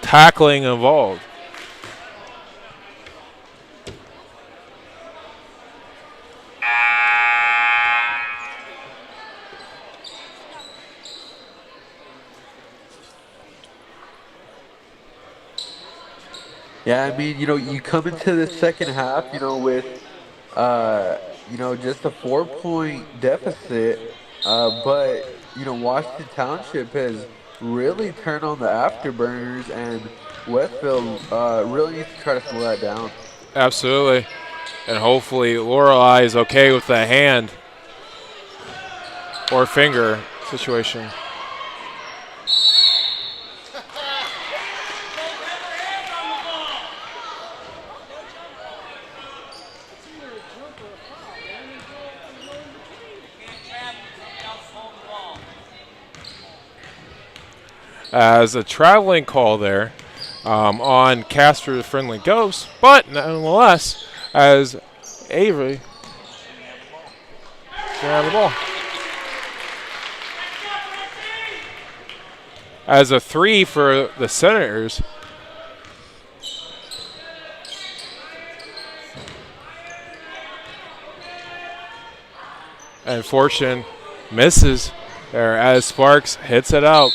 tackling involved. Yeah, I mean, you come into the second half, with, just a 4-point deficit, but, Washington Township has really turned on the afterburners, and Westville really needs to try to slow that down. Absolutely. And hopefully Lorelei is okay with the hand or finger situation. As a traveling call there on Casper the Friendly Ghost, but nonetheless, as Avery grab the ball. As a 3 for the Senators. And Fortune misses there as Sparks hits it out.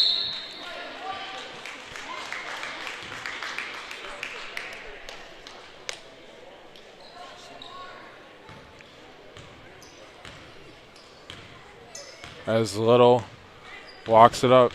as Little walks it up.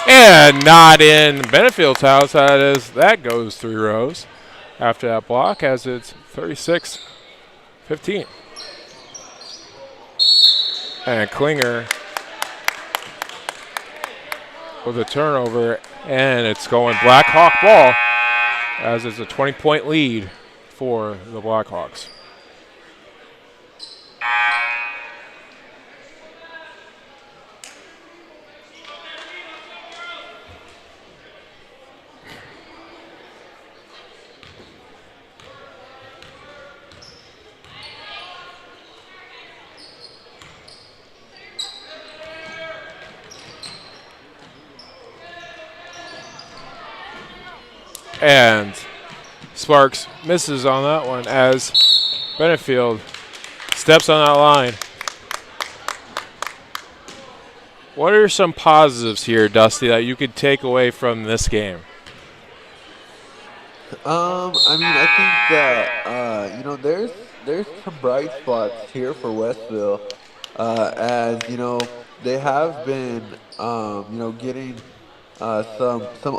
And not in Benefield's house. That goes 3 rows after that block, as it's 36-15. And Klinger with a turnover, and it's going Blackhawk ball, as it's a 20-point lead for the Blackhawks. And Sparks misses on that one as Benefield steps on that line. What are some positives here, Dusty, that you could take away from this game? I think that there's some bright spots here for Westville, as they have been getting some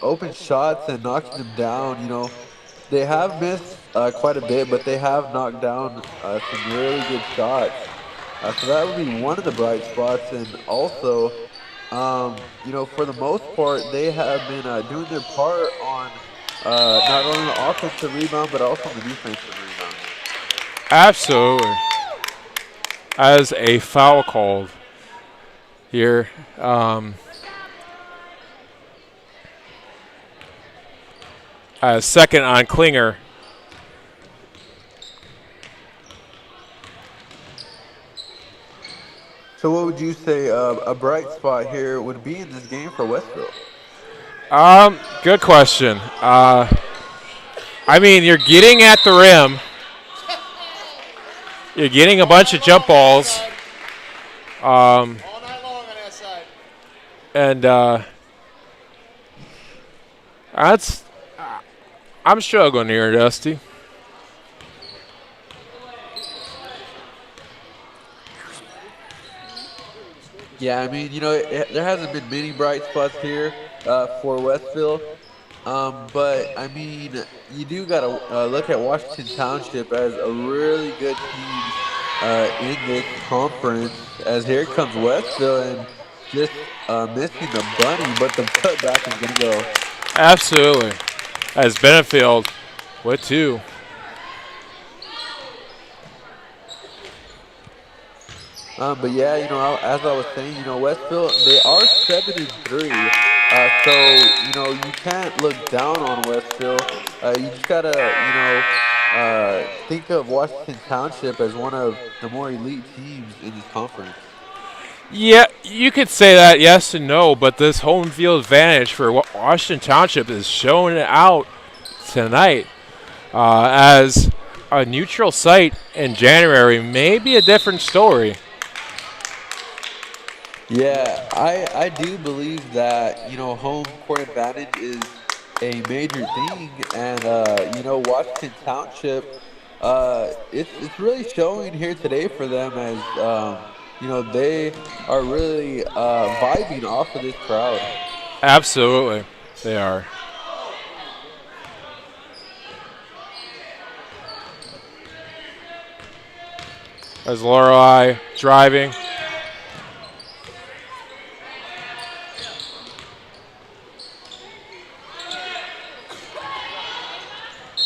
open shots and knocking them down. They have missed quite a bit, but they have knocked down some really good shots. So that would be one of the bright spots, and also, for the most part, they have been doing their part on not only the offensive rebound, but also the defensive rebound. Absolutely. As a foul called here. Second on Klinger. So what would you say a bright spot here would be in this game for Westville? Good question. You're getting at the rim. You're getting a bunch of jump balls. All night long on that side. And I'm struggling here, Dusty. Yeah, there hasn't been many bright spots here for Westville. But, you do got to look at Washington Township as a really good team in this conference. As here comes Westville and just missing the bunny, but the putback is going to go. Absolutely. As Benefield with 2. But yeah, as I was saying, Westville, they are 7-3. So, you can't look down on Westville. You just got to, think of Washington Township as one of the more elite teams in this conference. Yeah, you could say that, yes and no, but this home field advantage for Washington Township is showing it out tonight. As a neutral site in January may be a different story. Yeah, I do believe that, home court advantage is a major thing. And, Washington Township, it's really showing here today for them as, they are really vibing off of this crowd. Absolutely, they are. As Lorelei driving.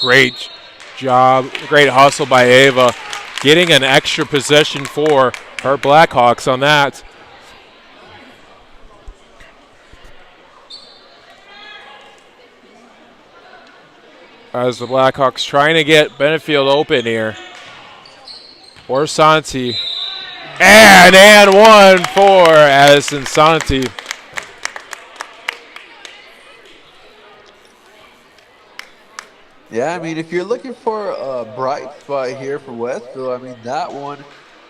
Great job, great hustle by Ava, getting an extra possession for her Blackhawks on that. As the Blackhawks trying to get Benefield open here. Or Santi. And one for Addison Santi. Yeah, if you're looking for a bright spot here for Westville, that one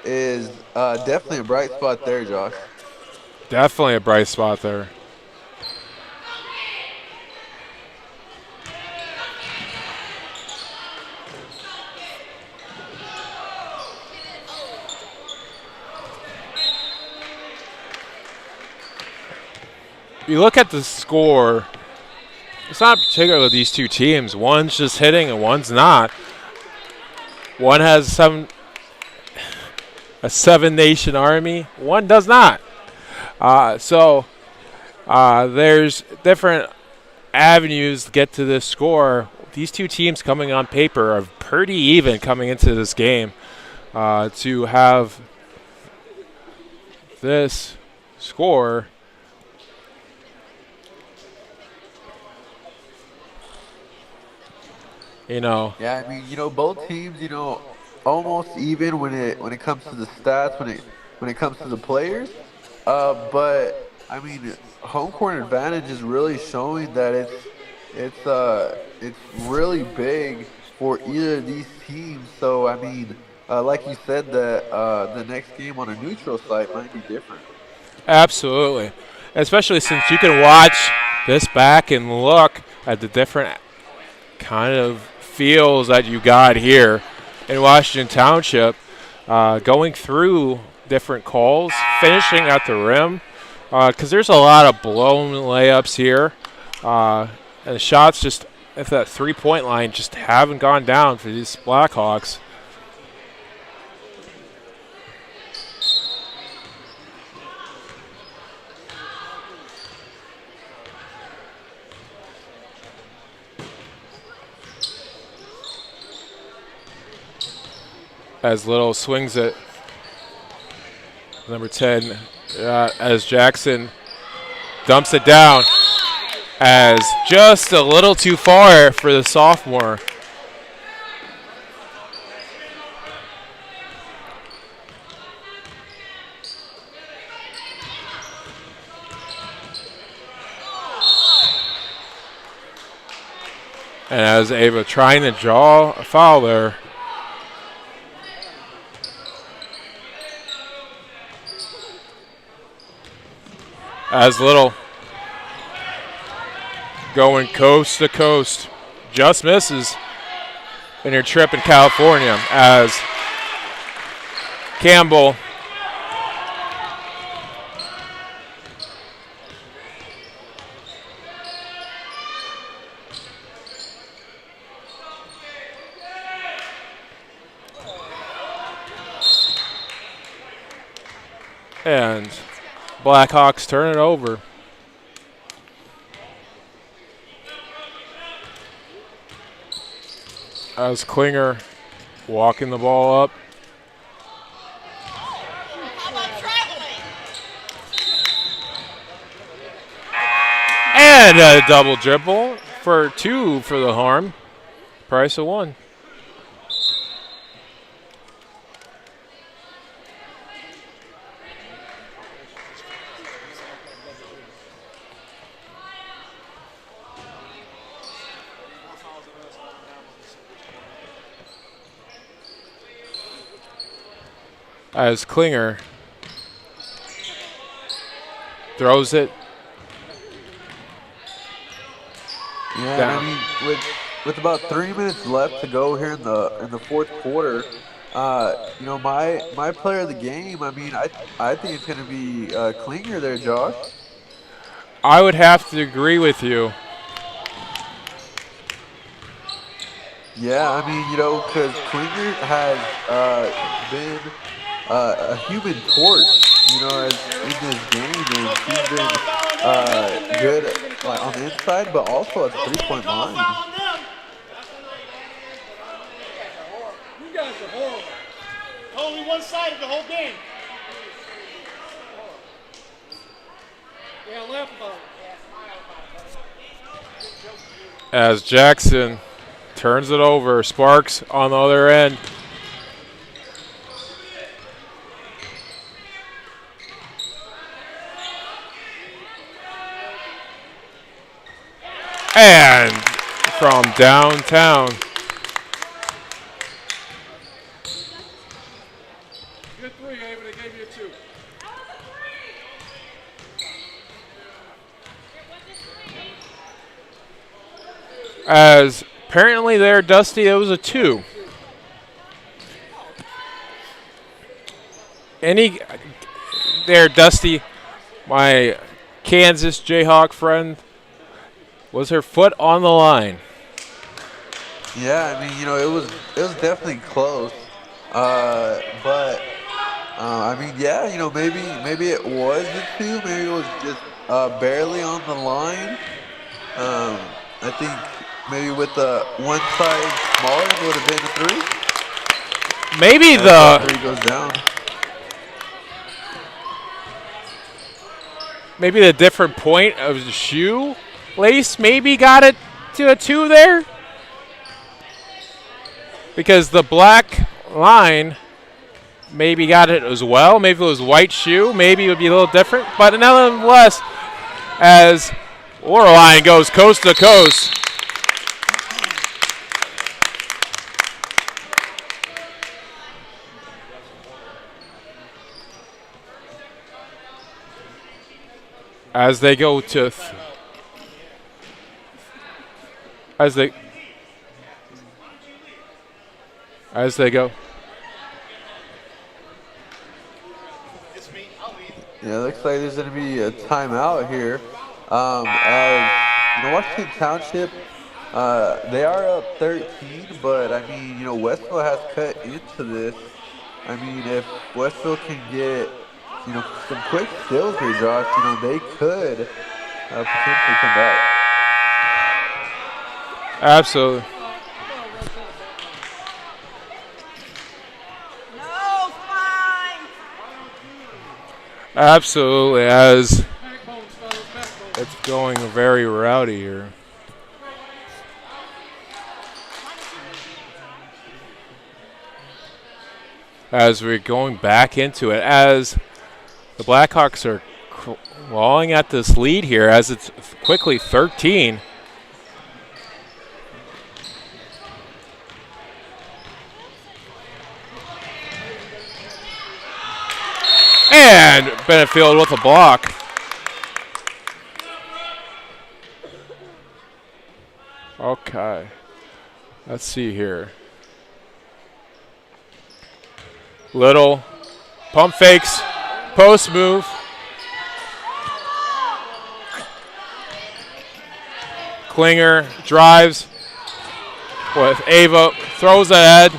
is definitely a bright spot there, Josh. Definitely a bright spot there. You look at the score, it's not particular with these two teams. One's just hitting and one's not. One has a 7-nation army. One does not. So there's different avenues to get to this score. These two teams coming on paper are pretty even coming into this game. To have this score, Yeah, I mean, both teams, almost even when it comes to the stats, when it comes to the players. But I mean, home court advantage is really showing that it's really big for either of these teams. So I mean, like you said, that the next game on a neutral site might be different. absolutely. Especially since you can watch this back and look at the different kind of feels that you got here in Washington Township, going through different calls, finishing at the rim, because there's a lot of blown layups here, and the shots just at that three-point line just haven't gone down for these Blackhawks. As Little swings it, number 10, as Jackson dumps it down, as just a little too far for the sophomore. And as Ava trying to draw a foul there. As Little going coast to coast, just misses in her trip in California, as Campbell and Blackhawks turn it over. As Klinger walking the ball up. And a double dribble for 2 for the Harm. Price of 1. As Klinger throws it. Yeah, down. I mean, with about 3 minutes left to go here in the fourth quarter, my player of the game, I mean, I think it's going to be Klinger there, Josh. I would have to agree with you. Yeah, I mean, because Klinger has been a human torch, in this game, and she's been good on the inside, but also at the 3-point line. You guys are horrible. Only one-sided the whole game. Yeah, laugh about it. As Jackson turns it over, Sparks on the other end. And from downtown. Good As apparently there, Dusty, it was a 2. There, Dusty, my Kansas Jayhawk friend, was her foot on the line. Yeah, I mean, it was definitely close. But I mean, yeah, maybe it was a 2, maybe it was just barely on the line. I think maybe with the one size smaller, it would have been a 3. Maybe As the 3 goes down. Maybe the different point of the shoe lace maybe got it to a 2 there. Because the black line maybe got it as well. Maybe if it was white shoe, maybe it would be a little different. But nonetheless, as Loreline goes coast to coast. As they go to as they go. Yeah, looks like there's going to be a timeout here. As Washington Township, they are up 13, but I mean, Westville has cut into this. I mean, if Westville can get some quick steals here, Josh, they could potentially come back. Absolutely. Absolutely, as it's going very rowdy here. As we're going back into it, as the Blackhawks are clawing at this lead here, as it's quickly 13. And Benefield with a block. Okay. Let's see here. Little pump fakes, post move. Klinger drives with Ava, throws ahead.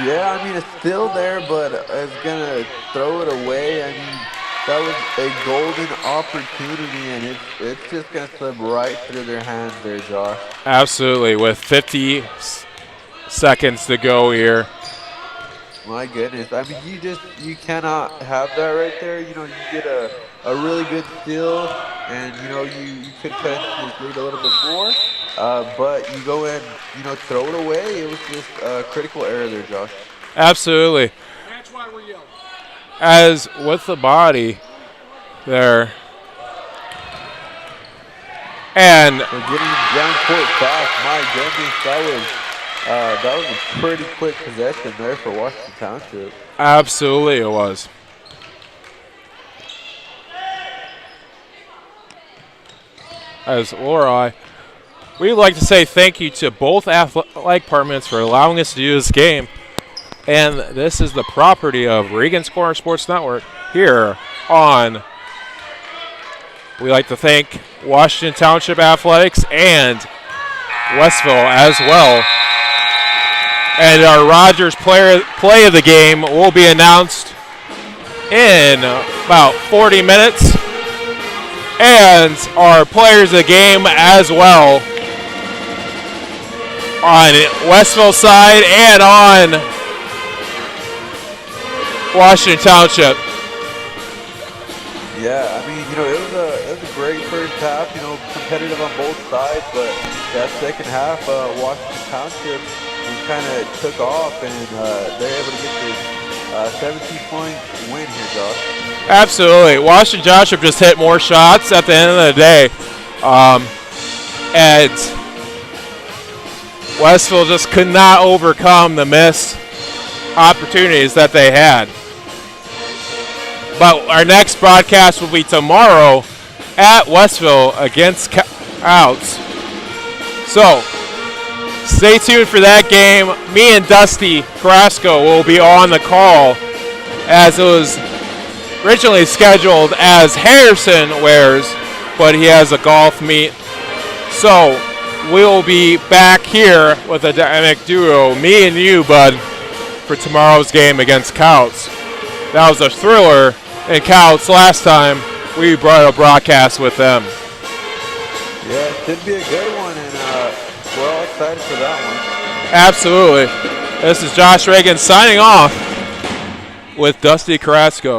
Yeah, I mean, it's still there, but it's going to throw it away. I mean, that was a golden opportunity, and it's just going to slip right through their hands there, Josh. Absolutely, with 50 seconds to go here. My goodness. I mean, you cannot have that right there. You get a really good steal, and, you could cut this lead a little bit more. But you go and, throw it away. It was just a critical error there, Josh. Absolutely. That's why we're yelling. As with the body there. And we're getting down court fast. My goodness, that was a pretty quick possession there for Washington Township. Absolutely it was. As Lorelei, we'd like to say thank you to both athletic departments for allowing us to do this game. And this is the property of Regan's Corner Sports Network here on. We'd like to thank Washington Township Athletics and Westville as well. And our Rogers play of the game will be announced in about 40 minutes. And our players of the game as well on Westville side and on Washington Township. Yeah, I mean, it was a great first half, competitive on both sides, but that second half, Washington Township kind of took off, and they're able to get this 17-point win here, Josh. Absolutely. Washington Township just hit more shots at the end of the day. And Westville just could not overcome the missed opportunities that they had. But our next broadcast will be tomorrow at Westville against Outs. So, stay tuned for that game. Me and Dusty Carrasco will be on the call, as it was originally scheduled as Harrison wears, but he has a golf meet. So, we'll be back here with a dynamic duo, me and you, bud, for tomorrow's game against Couts. That was a thriller in Couts last time we brought a broadcast with them. Yeah, it should be a good one, and we're all excited for that one. Absolutely. This is Josh Regan signing off with Dusty Carrasco.